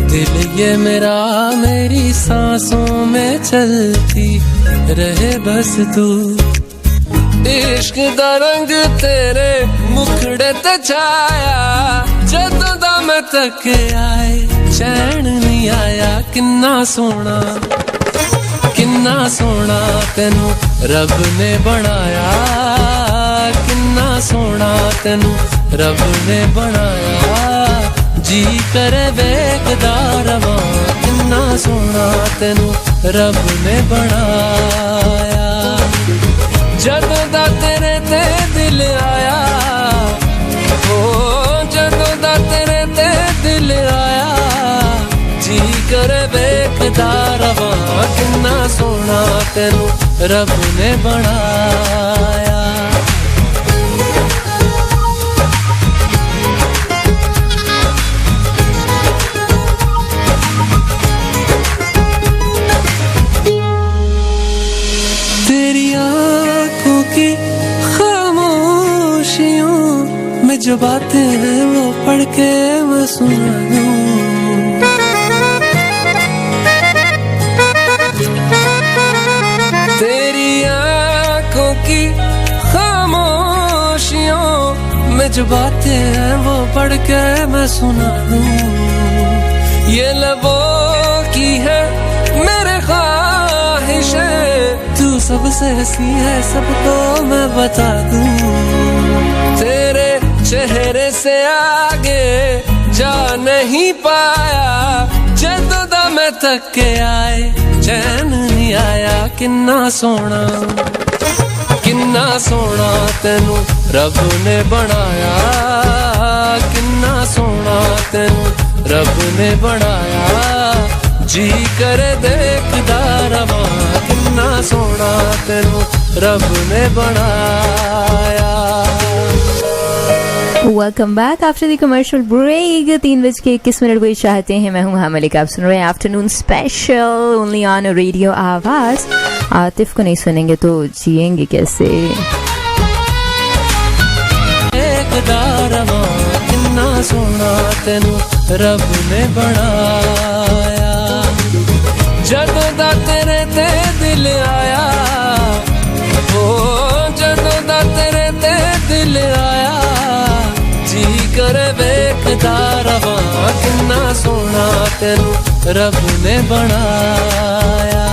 Speaker 4: दिल ये मेरा, मेरी सांसों में चलती रहे बस तू। इश्क दा रंग तेरे मुखड़े ते छाया, जदों दा मैं तक आए चैन नहीं आया। किन्ना सोना तेनू रब ने बनाया, किन्ना सोना तेनू रब ने बनाया। जी करे वेखदा रवां, किन्ना सोना तेनू रब ने बनाया। जदों दा तेरे ते दिल आया, ओ जदों दा तेरे ते दिल आया, जी करे वेखदा रवां, किन्ना सोना तेनू रब ने बनाया। तेरी आंखों की खामोशियों में जो बातें हैं वो पढ़ के मैं सुना दूं। तेरी आंखों की खामोशियों में जो बातें हैं वो पढ़ के मैं सुना दूं। ये लबों की है मेरे ख्वाहिशें, तू सबसे हंसी है सबको मैं बता दूं। तेरे चेहरे से आगे जा नहीं पाया, जदों दा मैं तक के आए चैन नहीं आया। किन्ना सोना तेनू रब ने बनाया, किन्ना सोना तेनू रब ने बनाया। जी करे देखदा रवां, किन्ना सोना तेनू रब ने बनाया।
Speaker 1: Welcome back after the commercial break. 3:21 को चाहते हैं, मैं हूँ मलिक, आप सुन रहे हैं afternoon special only on radio आवाज। आतिफ को नहीं सुनेंगे तो जिएंगे कैसे।
Speaker 4: किन्ना सोना तेनू रब ने बनाया। जदों दा तेरे ते दिल आया, ओ जदों दा तेरे ते दिल आया, जी करे वेखदा रवां, किन्ना सोना तेनू रब ने बनाया।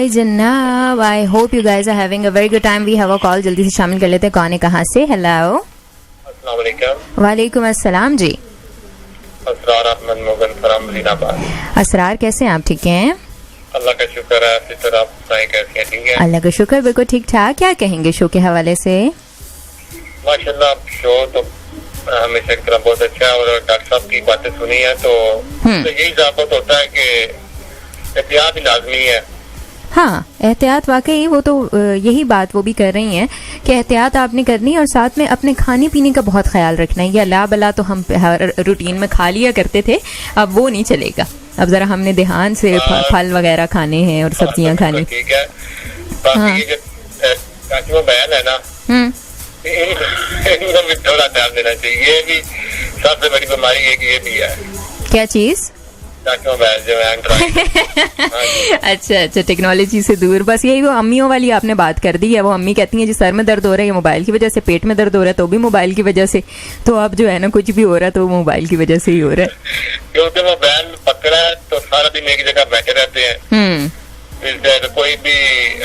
Speaker 1: ऑलराइट जनाब, I hope you guys are having a very good time. We have a call, जल्दी से शामिल कर लेते हैं. कौन है, कहाँ से? हेलो.
Speaker 5: अस्सलाम वालेकुम.
Speaker 1: वालेकुम अस्सलाम जी.
Speaker 5: असरार अहमद मुगल फ्रॉम ज़ीनाबाद.
Speaker 1: असरार, कैसे हैं आप? ठीक हैं,
Speaker 5: अल्लाह का शुक्र है. सिस्टर आप बताएं कैसी हैं? ठीक है,
Speaker 1: अल्लाह का शुक्र, बिल्कुल ठीक ठाक. क्या कहेंगे शो के हवाले से?
Speaker 5: माशाल्लाह. शो तो हमेशा की तरह बहुत अच्छा है और डॉक्टर साहब की बातें सुनी है तो यही साबित होता है कि एहतियात ही लाजमी है.
Speaker 1: हाँ, एहतियात वाकई, वो तो यही बात वो भी कर रही हैं कि एहतियात आपने करनी है और साथ में अपने खाने पीने का बहुत ख्याल रखना है. ये अल्लाह बला तो हम हर रूटीन में खा लिया करते थे, अब वो नहीं चलेगा. अब जरा हमने ध्यान से फल वगैरह खाने हैं और सब्जियां खानी.
Speaker 5: ठीक है. बाकी ये जो बयान है ना, इनको भी थोड़ा ध्यान देना चाहिए. ये भी सबसे बड़ी बीमारी है कि ये भी है.
Speaker 1: क्या चीज? अच्छा अच्छा, टेक्नोलॉजी से दूर. बस यही वो अम्मियों वाली आपने बात कर दी है. वो अम्मी कहती हैं जी सर में दर्द हो रहा है, ये मोबाइल की वजह से. पेट में दर्द हो रहा है तो भी मोबाइल की वजह से. तो अब जो है ना, कुछ भी हो रहा है तो मोबाइल की वजह से ही हो रहा है.
Speaker 5: क्योंकि मोबाइल पकड़ा है तो सारा दिन एक जगह बैठे रहते हैं. फिर कोई भी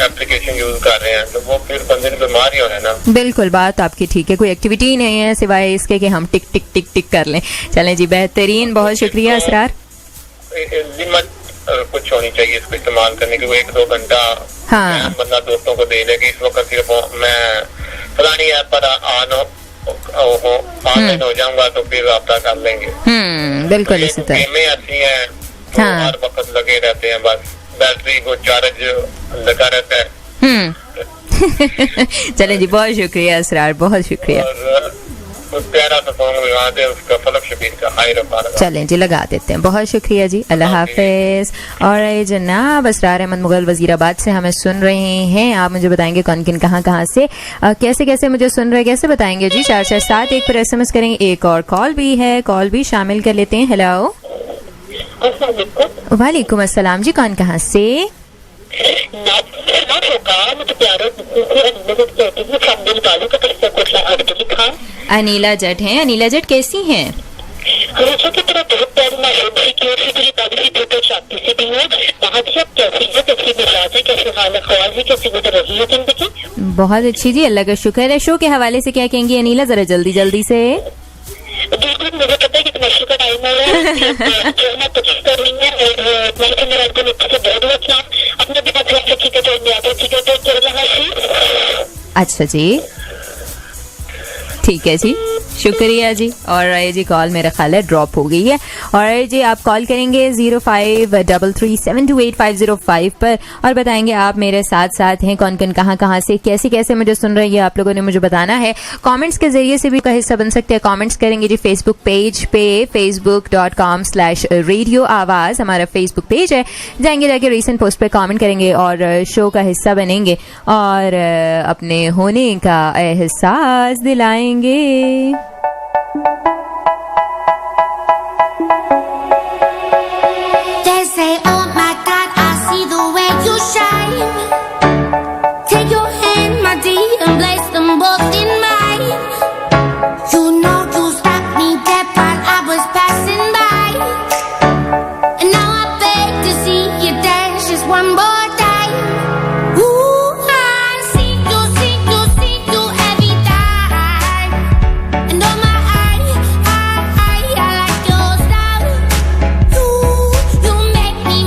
Speaker 5: एप्लीकेशन यूज कर रहे हैं तो वो फिर बंदे ने बीमार ही होना है ना. बिल्कुल,
Speaker 1: बात आपकी ठीक है. कोई एक्टिविटी ही नहीं है सिवाय इसके कि हम टिक टिक टिक टिक कर लें. चलें जी, बेहतरीन, बहुत शुक्रिया असरार.
Speaker 5: लिमिट कुछ होनी चाहिए इसको इस्तेमाल करने की. वो 1-2 घंटा बंदा दोस्तों को दे दे कि इस वक्त सिर्फ मैं फलानी ऐप पर ऑनलाइन हो जाऊंगा तो फिर रब्ता कर लेंगे.
Speaker 1: बिल्कुल इसी तरह.
Speaker 5: गेमें ऐसी हैं तो हर वक्त लगे रहते हैं, बस बैटरी को चार्ज लगा रहता है.
Speaker 1: चलें जी, बहुत शुक्रिया असरार, बहुत शुक्रिया.
Speaker 5: प्यारा सा सॉन्ग लगा दे उसका, फलक शबीर का हाय रब्बा.
Speaker 1: चलें जी, लगा देते हैं. बहुत शुक्रिया जी, अल्लाह हाफिज. और जनाब असरार अहमद मुगल वजीराबाद से हमें सुन रहे हैं. आप मुझे बताएंगे कौन किन कहाँ से कैसे कैसे मुझे सुन रहे, कैसे बताएंगे जी? 447 पर SMS करेंगे. एक और कॉल भी है, कॉल भी शामिल कर लेते हैं. हेलो. वालेकुम अस्सलाम जी, कौन कहाँ से? अनीला जट हैं. अनीला जट कैसी हैं? बहुत अच्छी जी, अल्लाह का शुक्र है. शो के हवाले से क्या कहेंगी अनीला, जरा जल्दी जल्दी से?
Speaker 9: बिल्कुल, मुझे पता है कि नशे का टाइम हो रहा है. अपने भी
Speaker 1: अच्छा जी, ठीक है जी, शुक्रिया जी. और जी कॉल मेरा ख्याल है ड्रॉप हो गई है. और जी आप कॉल करेंगे 0533728505 पर और बताएंगे आप मेरे साथ साथ हैं, कौन कौन कहाँ से कैसे कैसे मुझे सुन रहे हैं, आप लोगों ने मुझे बताना है. कमेंट्स के जरिए से भी का हिस्सा बन सकते हैं. कमेंट्स करेंगे जी फेसबुक पेज पे, facebook.com/रेडियो आवाज़ हमारा फेसबुक पेज है. जाएंगे जाके रीसेंट पोस्ट पे कमेंट करेंगे और शो का हिस्सा बनेंगे और अपने होने का एहसास दिलाएंगे.
Speaker 10: They say, oh my God, I see the way you shine. Take your hand, my dear, and place them both in mine. You know you stopped me dead while I was passing by. And now I beg to see you dance just one more time. Ooh, I see you every time. And oh my, I like your style. You make me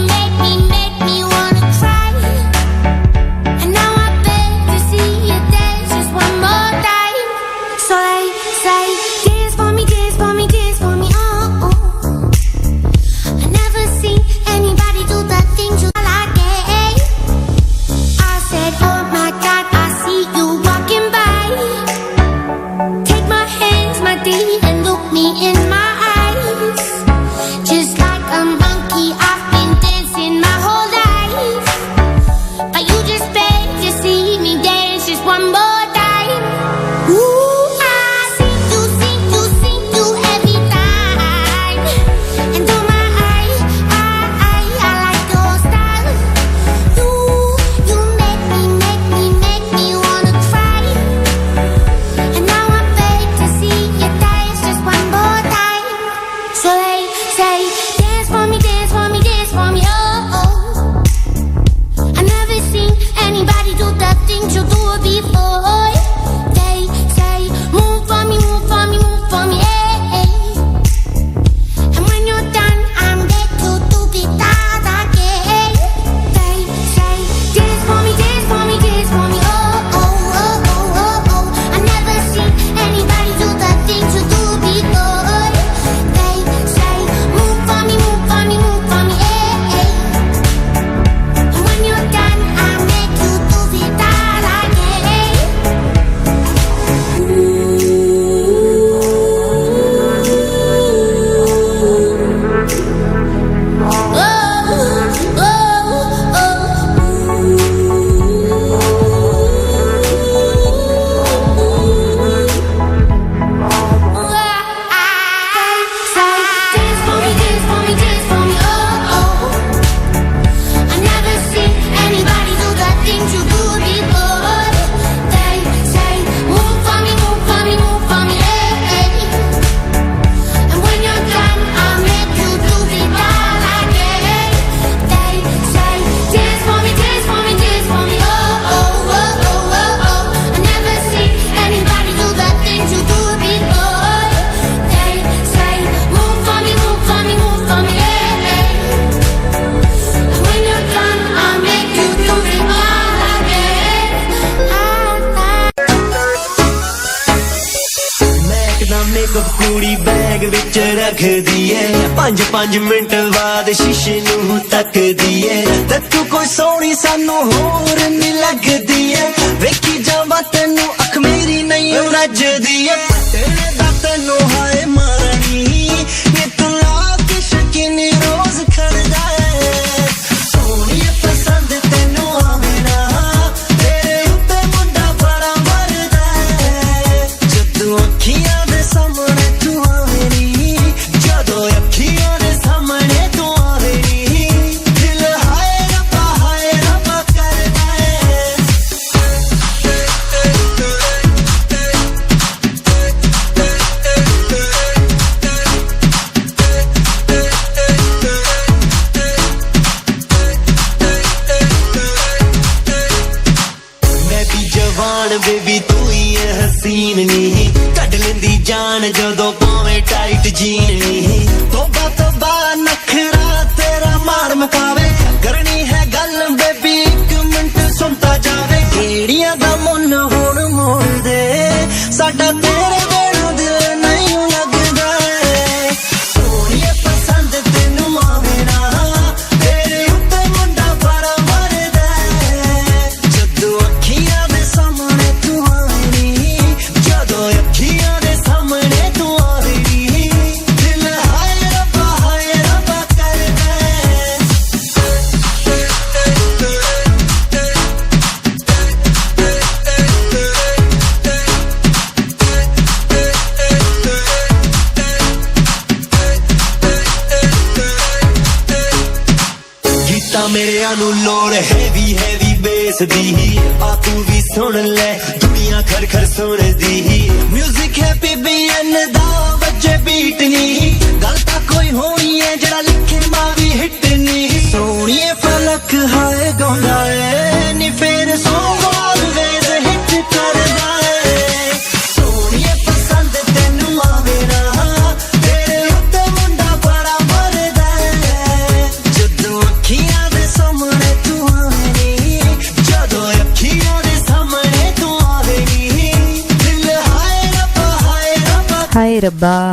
Speaker 2: च रख दिए 5-5 minute बाद शीशे नू तक दिए ते तू कोई सोहनी सानू होर नहीं लगदी है वेखी जावा तेनू अख मेरी नहीं रजदी है तेरे दा तेनू हाय मारनी नी तू लाग शकीन रोज खड़दा है सोहनी पसंद तेनू आवे ना तेरे उत्ते मुंडा बड़ा मरदा है जदों अखियां दे सामने तू आवे नी जदों अखियां दे सामने तू आवे नी दिल हाय रब्बा करदा है मैं भी जवान बेबी तू ही है हसीन नी कट लेंदी जान जदों पावे टाइट जीन नी तोबा नखरा तेरा मार मकावे करनी है गल बेबी 1 मिनट सुनता जावे केड़ियां दा मन हुण मोड़ दे साडा तेरे बिना दिल नहीं लगदा सोहणिए पसंद तेनू आवे ना तेरे उत्ते मुंडा बड़ा मरदा जदों अखियां दे सामने तू आवे नी जदों अखियां दे सामने तू आवे नी दिल हाय रब्बा करदा गीता मेरे नू लोड़ हैवी बेस दी आ तू भी सुन ले दुनिया खर खर सुन दी म्यूजिक है पीबीएन दा वजे बीट नी गल तां कोई होनी है जड़ा लिखे मावी हिट नी सोहणिए फलक हाय गांदा है नी फेर सॉन्ग ऑलवेज हिट करदा है सोहणिए पसंद तेनू आवे ना तेरे उत्ते मुंडा बड़ा मरदा है जदों अखियां दे सामने तू आवे नी जदों अखियां दे सामने तू आवे नी दिल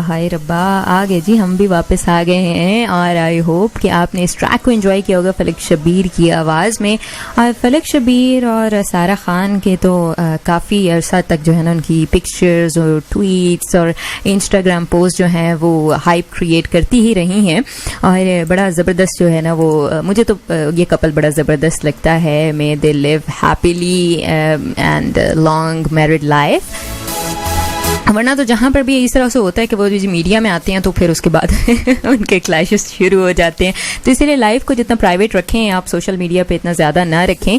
Speaker 2: हाय रब्बा आ गए जी, हम भी वापस आ गए हैं और आई होप कि आपने इस ट्रैक को एंजॉय किया होगा फलक शबीर की आवाज़ में। और फलक शबीर और सारा खान के तो काफ़ी अरसा तक जो है ना उनकी पिक्चर्स और ट्वीट्स और इंस्टाग्राम पोस्ट जो हैं वो हाइप क्रिएट करती ही रही हैं और बड़ा ज़बरदस्त जो है ना वो मुझे तो ये कपल बड़ा ज़बरदस्त लगता है। May they live happily and long married life. वरना तो जहाँ पर भी इस तरह से होता है कि वो जो मीडिया में आते हैं तो फिर उसके बाद उनके क्लैशेस शुरू हो जाते हैं। तो इसीलिए लाइफ को जितना प्राइवेट रखें आप, सोशल मीडिया पे इतना ज़्यादा ना रखें,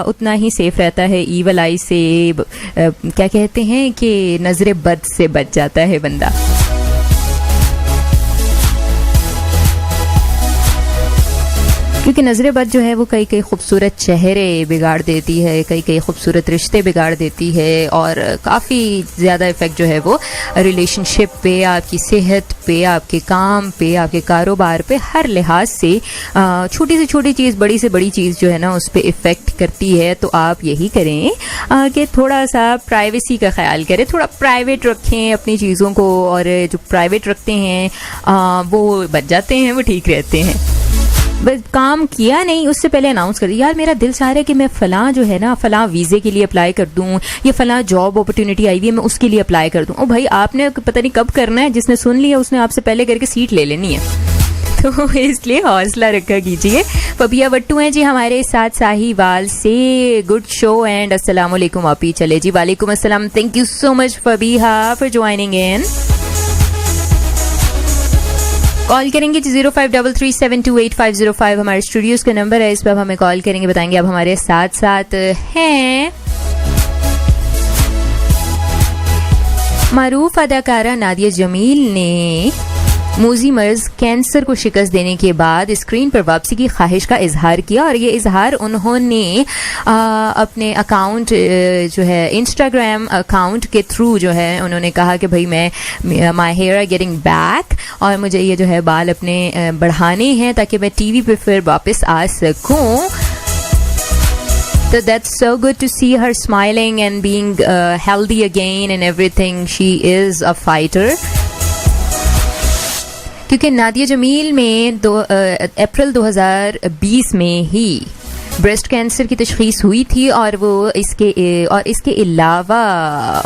Speaker 2: उतना ही सेफ रहता है। ईवल आई से क्या कहते हैं कि नज़र बद से बच जाता है बंदा। क्योंकि नज़र बद जो है वो कई कई खूबसूरत चेहरे बिगाड़ देती है, कई कई खूबसूरत रिश्ते बिगाड़ देती है और काफ़ी ज़्यादा इफ़ेक्ट जो है वो रिलेशनशिप पे, आपकी सेहत पे, आपके काम पे, आपके कारोबार पे, हर लिहाज से छोटी से छोटी चीज़, बड़ी से बड़ी चीज़ जो है ना उस पर इफ़ेक्ट करती है। तो आप यही करें कि थोड़ा सा प्राइवेसी का ख्याल करें, थोड़ा प्राइवेट रखें अपनी चीज़ों को, और जो प्राइवेट रखते हैं वो बच जाते हैं, वो ठीक रहते हैं। बस काम किया नहीं उससे पहले अनाउंस कर दिया, यार मेरा दिल चाह रहा है कि मैं फ़लाँ जो है ना फ़लाँ वीज़े के लिए अप्लाई कर दूँ, या फ़लाँ जॉब अपॉर्चुनिटी आई हुई है मैं उसके लिए अप्लाई कर दूँ। ओ भाई आपने पता नहीं कब करना है, जिसने सुन लिया उसने आपसे पहले करके सीट ले लेनी है, तो इसलिए हौसला रखा कीजिए। फबिया वट्टू हैं जी हमारे साथ साहिवाल से। गुड शो एंड अस्सलाम वालेकुम आप ही चले जी। वालेकुम अस्सलाम, thank you so much Fabiha for joining in. Call करेंगे 0533728505 हमारे स्टूडियोज का नंबर है, इस पर आप हमें कॉल करेंगे, बताएंगे आप हमारे साथ साथ हैं। मारूफ अदाकारा नादिया जमील ने मूजी मर्ज कैंसर को शिकस्त देने के बाद स्क्रीन पर वापसी की ख्वाहिश का इजहार किया, और ये इजहार उन्होंने अपने अकाउंट जो है इंस्टाग्राम अकाउंट के थ्रू जो है उन्होंने कहा कि भाई मैं my hair are getting back, और मुझे ये जो है बाल अपने बढ़ाने हैं ताकि मैं टीवी पे फिर वापस आ सकूं। So that's so good to see her smiling and being healthy again and everything. She is a fighter.
Speaker 1: क्योंकि नादिया जमील में अप्रैल 2020 में ही ब्रेस्ट कैंसर की तशख़ीस हुई थी और वो इसके अलावा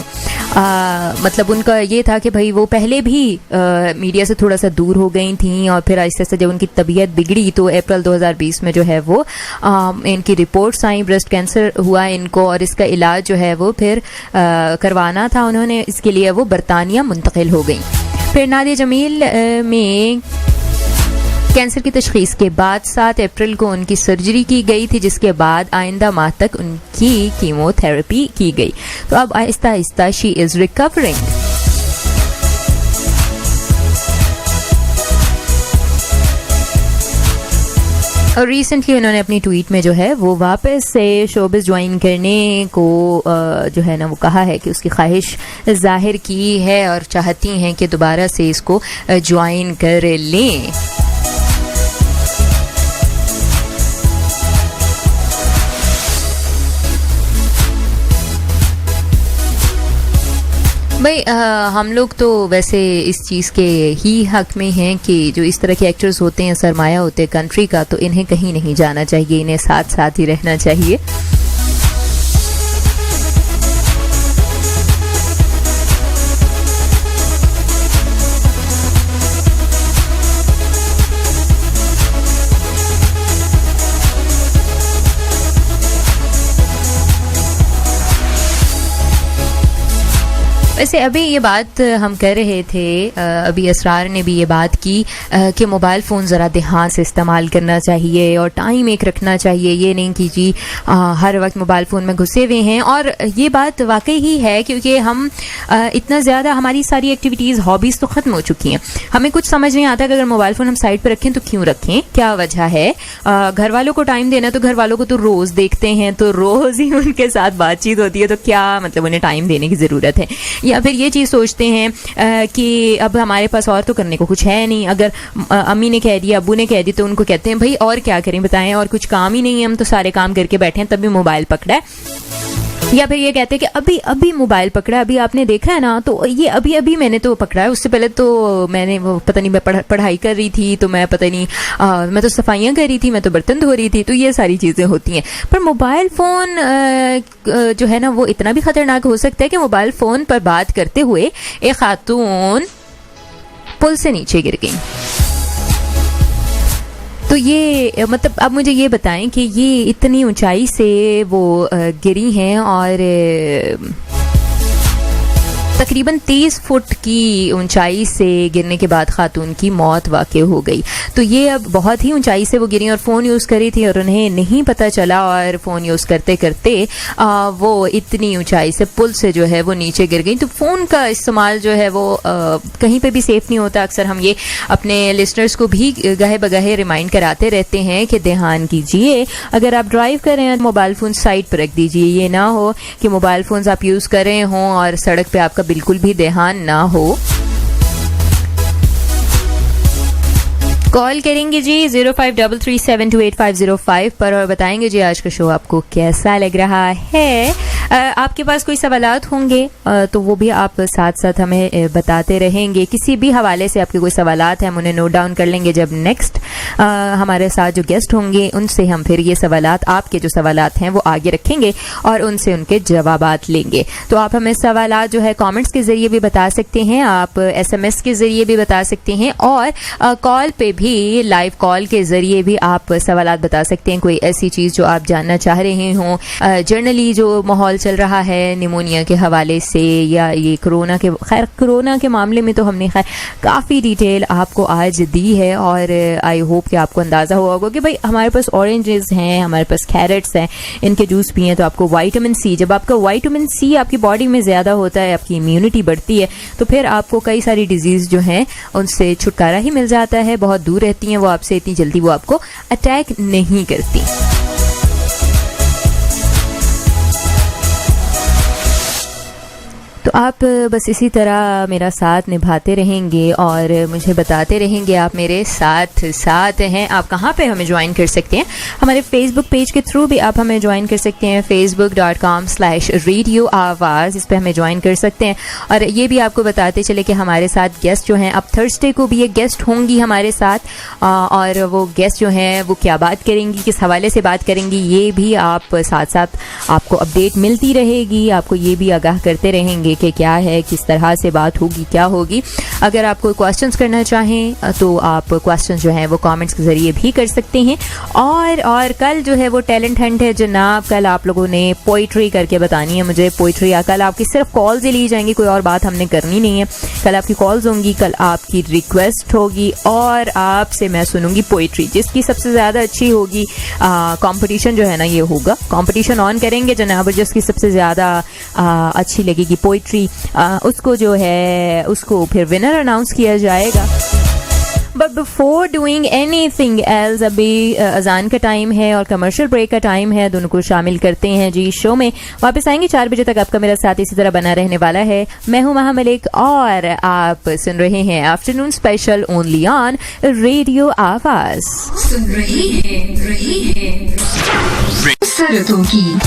Speaker 1: मतलब उनका ये था कि भाई वो पहले भी मीडिया से थोड़ा सा दूर हो गई थी और फिर आहिस्ते आहिस्ते जब उनकी तबीयत बिगड़ी तो अप्रैल 2020 में जो है वो इनकी रिपोर्ट्स आई, ब्रेस्ट कैंसर हुआ इनको और इसका इलाज जो है वो फिर करवाना था उन्होंने, इसके लिए वो बरतानिया मुंतकिल हो गई। फिर नादिया जमील में कैंसर की तशख़ीस के बाद 7 अप्रैल को उनकी सर्जरी की गई थी, जिसके बाद आइंदा माह तक उनकी कीमोथेरेपी की गई। तो अब Aahista Aahista she is recovering. और रिसेंटली उन्होंने अपनी ट्वीट में जो है वो वापस से शोबिस ज्वाइन करने को जो है ना वो कहा है कि उसकी ख्वाहिश जाहिर की है और चाहती हैं कि दोबारा से इसको ज्वाइन कर लें। भाई हम लोग तो वैसे इस चीज़ के ही हक में हैं कि जो इस तरह के एक्टर्स होते हैं, सरमाया होते हैं कंट्री का, तो इन्हें कहीं नहीं जाना चाहिए, इन्हें साथ साथ ही रहना चाहिए। वैसे अभी ये बात हम कर रहे थे, अभी असरार ने भी ये बात की कि मोबाइल फ़ोन ज़रा ध्यान से इस्तेमाल करना चाहिए और टाइम एक रखना चाहिए, ये नहीं कि जी हर वक्त मोबाइल फ़ोन में घुसे हुए हैं। और ये बात वाकई ही है क्योंकि हम इतना ज़्यादा हमारी सारी एक्टिविटीज़, हॉबीज़ तो ख़त्म हो चुकी हैं। हमें कुछ समझ नहीं आता कि अगर मोबाइल फ़ोन हम साइड पर रखें तो क्यों रखें, क्या वजह है। घर वालों को टाइम देना, तो घर वालों को तो रोज़ देखते हैं, तो रोज़ ही उनके साथ बातचीत होती है, तो क्या मतलब उन्हें टाइम देने की ज़रूरत है। या फिर ये चीज़ सोचते हैं कि अब हमारे पास और तो करने को कुछ है नहीं, अगर अम्मी ने कह दिया, अब्बू ने कह दिया, तो उनको कहते हैं भाई और क्या करें बताएं, और कुछ काम ही नहीं है, हम तो सारे काम करके बैठे हैं तब भी मोबाइल पकड़ा है। या फिर ये कहते हैं कि अभी अभी मोबाइल पकड़ा, अभी आपने देखा है ना, तो ये अभी अभी मैंने तो पकड़ा है, उससे पहले तो मैंने वो पता नहीं मैं पढ़ाई कर रही थी, तो मैं पता नहीं मैं तो सफाइयाँ कर रही थी, मैं तो बर्तन धो रही थी। तो ये सारी चीज़ें होती हैं। पर मोबाइल फ़ोन जो है ना वो इतना भी ख़तरनाक हो सकता है कि मोबाइल फ़ोन पर बात करते हुए एक खातून पुल से नीचे गिर गई। तो ये मतलब अब मुझे ये बताएं कि ये इतनी ऊंचाई से वो गिरी हैं और तकरीबन 30 फुट की ऊंचाई से गिरने के बाद खातून की मौत वाक़ई हो गई। तो ये अब बहुत ही ऊंचाई से वो गिरी और फ़ोन यूज़ करी थी और उन्हें नहीं पता चला, और फ़ोन यूज़ करते करते वो इतनी ऊंचाई से पुल से जो है वो नीचे गिर गई। तो फ़ोन का इस्तेमाल जो है वो कहीं पे भी सेफ़ नहीं होता। अक्सर हम ये अपने लिसनर्स को भी गहे बगहे रिमाइंड कराते रहते हैं कि ध्यान कीजिए, अगर आप ड्राइव कर रहे हैं मोबाइल फ़ोन साइड पर रख दीजिए। ये ना हो कि मोबाइल फ़ोन्स आप यूज़ कर रहे हों और सड़क पर आपका बिल्कुल भी ध्यान ना हो। कॉल करेंगे जी 0533728505 पर और बताएंगे जी आज का शो आपको कैसा लग रहा है। आपके पास कोई सवालात होंगे तो वो भी आप साथ साथ हमें बताते रहेंगे। किसी भी हवाले से आपके कोई सवालात हैं हम उन्हें नोट डाउन कर लेंगे। जब नेक्स्ट हमारे साथ जो गेस्ट होंगे उनसे हम फिर ये सवालात, आपके जो सवालात हैं वो आगे रखेंगे और उनसे उनके जवाबात लेंगे। तो आप हमें सवालात जो है कमेंट्स के ज़रिए भी बता सकते हैं, आप SMS के ज़रिए भी बता सकते हैं और कॉल पे भी, लाइव कॉल के ज़रिए भी आप सवालात बता सकते हैं। कोई ऐसी चीज़ जो आप जानना चाह रहे हों, जनरली जो माहौल चल रहा है निमोनिया के हवाले से या ये कोरोना के, खैर कोरोना के मामले में तो हमने खैर काफ़ी डिटेल आपको आज दी है और आई होप कि आपको अंदाज़ा हुआ होगा कि भाई हमारे पास ऑरेंजेस हैं, हमारे पास कैरेट्स हैं, इनके जूस पिए तो आपको विटामिन सी, जब आपका विटामिन सी आपकी बॉडी में ज़्यादा होता है, आपकी इम्यूनिटी बढ़ती है, तो फिर आपको कई सारी डिजीज़ जो हैं उनसे छुटकारा ही मिल जाता है, बहुत दूर रहती हैं वो आपसे, इतनी जल्दी वो आपको अटैक नहीं करती। तो आप बस इसी तरह मेरा साथ निभाते रहेंगे और मुझे बताते रहेंगे आप मेरे साथ साथ हैं। आप कहाँ पे हमें ज्वाइन कर सकते हैं? हमारे फेसबुक पेज के थ्रू भी आप हमें ज्वाइन कर सकते हैं, facebook.com/radio आवाज़, इस पे हमें ज्वाइन कर सकते हैं। और ये भी आपको बताते चले कि हमारे साथ गेस्ट जो हैं, अब थर्सडे को भी एक गेस्ट होंगी हमारे साथ, और वो गेस्ट जो हैं वो क्या बात करेंगी, किस हवाले से बात करेंगी, ये भी आप साथ साथ आपको अपडेट मिलती रहेगी, आपको ये भी आगाह करते रहेंगे कि क्या है, किस तरह से बात होगी, क्या होगी। अगर आप कोई क्वेश्चंस करना चाहें तो आप क्वेश्चंस जो हैं वो कमेंट्स के ज़रिए भी कर सकते हैं। और कल जो है वो टैलेंट हंट है जनाब। कल आप लोगों ने पोइट्री करके बतानी है मुझे, पोइट्री। कल आपकी सिर्फ कॉल्स ही ली जाएंगी, कोई और बात हमने करनी नहीं है। कल आपकी कॉल्स होंगी, कल आपकी रिक्वेस्ट होगी और आपसे मैं सुनूंगी पोइट्री। जिसकी सबसे ज़्यादा अच्छी होगी, कंपटीशन जो है ना ये होगा, कंपटीशन ऑन करेंगे जनाब। जिसकी सबसे ज़्यादा अच्छी लगेगी पोइट्री, उसको जो है उसको फिर विनर अनाउंस किया जाएगा। But before doing anything else, अभी अजान का टाइम है और कमर्शियल ब्रेक का टाइम है, दोनों को शामिल करते हैं जी शो में। वापस आएंगे 4 बजे तक, आपका मेरा साथ इसी तरह बना रहने वाला है। मैं हूं महा मलिक और आप सुन रहे हैं afternoon special only on radio आवाज।
Speaker 11: सुन रहे हैं सरतों की।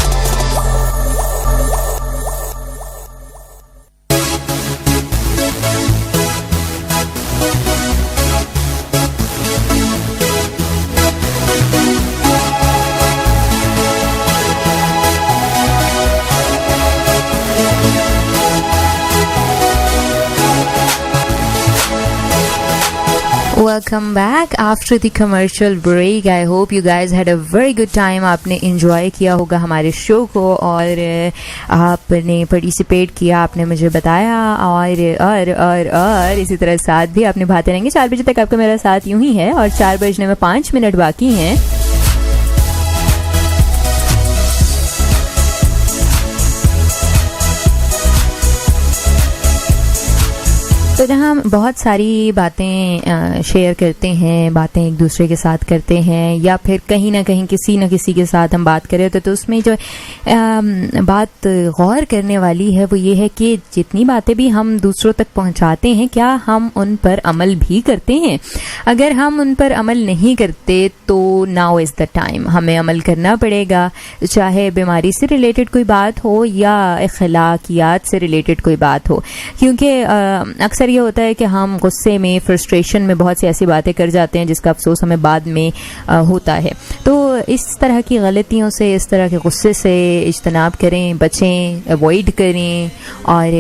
Speaker 1: Welcome back after the commercial break. I hope you guys had a very good time. आपने enjoy किया होगा हमारे शो को और आपने participate किया, आपने मुझे बताया और इसी तरह साथ भी आप निभाते रहेंगे। 4 बजे तक आपका मेरा साथ यूं ही है और 4 बजने में 5 मिनट बाकी हैं। तो जहाँ हम बहुत सारी बातें शेयर करते हैं, बातें एक दूसरे के साथ करते हैं, या फिर कहीं ना कहीं किसी न किसी के साथ हम बात करें तो उसमें जो बात गौर करने वाली है वो ये है कि जितनी बातें भी हम दूसरों तक पहुँचाते हैं, क्या हम उन पर अमल भी करते हैं? अगर हम उन पर अमल नहीं करते तो नाउ इज़ द टाइम, हमें अमल करना पड़ेगा। चाहे बीमारी से रिलेटेड कोई बात हो या अखलाकियात से रिलेटेड कोई बात हो, क्योंकि अक्सर ये होता है कि हम गुस्से में, फ्रस्ट्रेशन में बहुत सी ऐसी बातें कर जाते हैं जिसका अफसोस हमें बाद में होता है। तो इस तरह की गलतियों से, इस तरह के गुस्से से इज्तनाब करें, बचें, अवॉइड करें और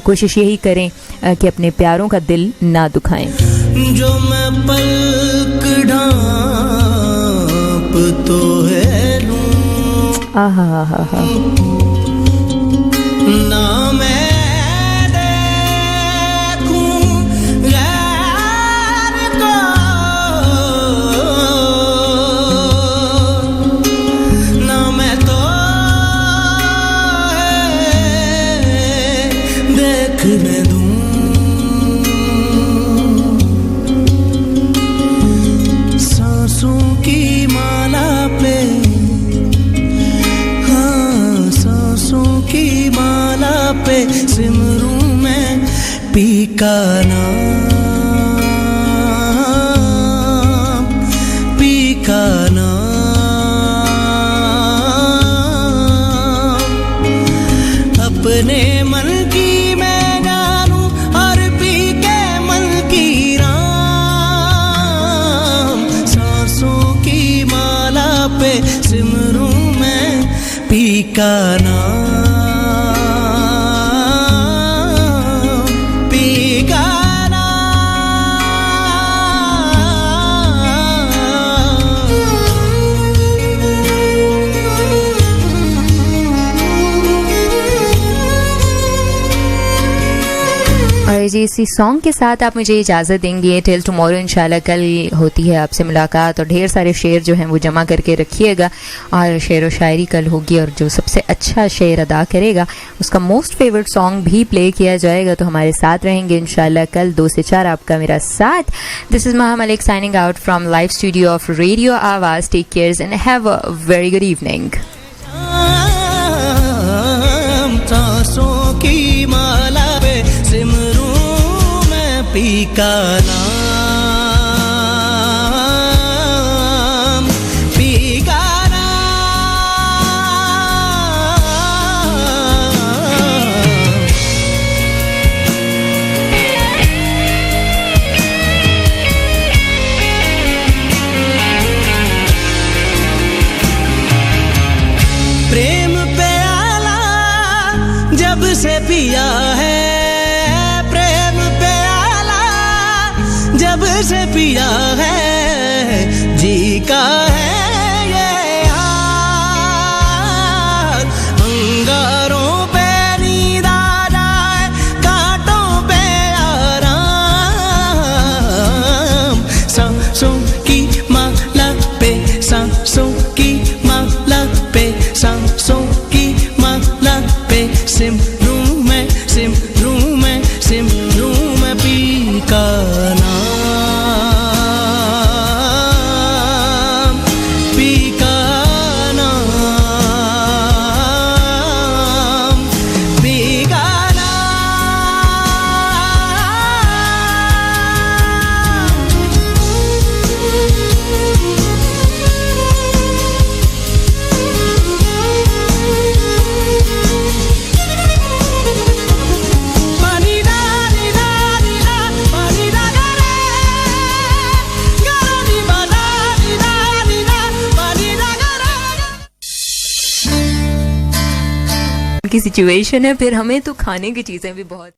Speaker 1: कोशिश यही करें कि अपने प्यारों का दिल ना दुखाएं।
Speaker 2: जो मैं पलक ढांप तो है लूं,
Speaker 1: आहा
Speaker 2: ना मैं सांसों की माला पे, हाँ सांसों की माला पे सिमरूं मैं पी का नाम, पी का नाम। अपने मन की सिमरूं मैं पी का नाम, पी का
Speaker 1: और जी इसी सॉन्ग के साथ आप मुझे इजाज़त देंगे। टिल टुमारो इंशाल्लाह कल होती है आपसे मुलाकात और ढेर सारे शेर जो हैं वो जमा करके रखिएगा और शेर व शायरी कल होगी और जो सबसे अच्छा शेर अदा करेगा उसका मोस्ट फेवरेट सॉन्ग भी प्ले किया जाएगा। तो हमारे साथ रहेंगे इंशाल्लाह कल 2 से 4 आपका मेरा साथ। This is Maha Malik signing out from live studio of radio Awaz. Take care and have a very good evening.
Speaker 2: सांसों की माला पी का नाम, पी का प्रेम प्याला जब से पिया है, प्रेम प्याला जब से पिया है, जी का है ये हाल। अंगारों पे नींद आ जाए, कांटों पे आराम, सांसों की माला पे, सांसों की माला पे, सांसों की माला पे, सिमरूं मैं, सिमरूं मैं, सिमरूं मैं पी का नाम, पी का नाम, पी का
Speaker 1: की सिचुएशन है, फिर हमें तो खाने की चीजें भी बहुत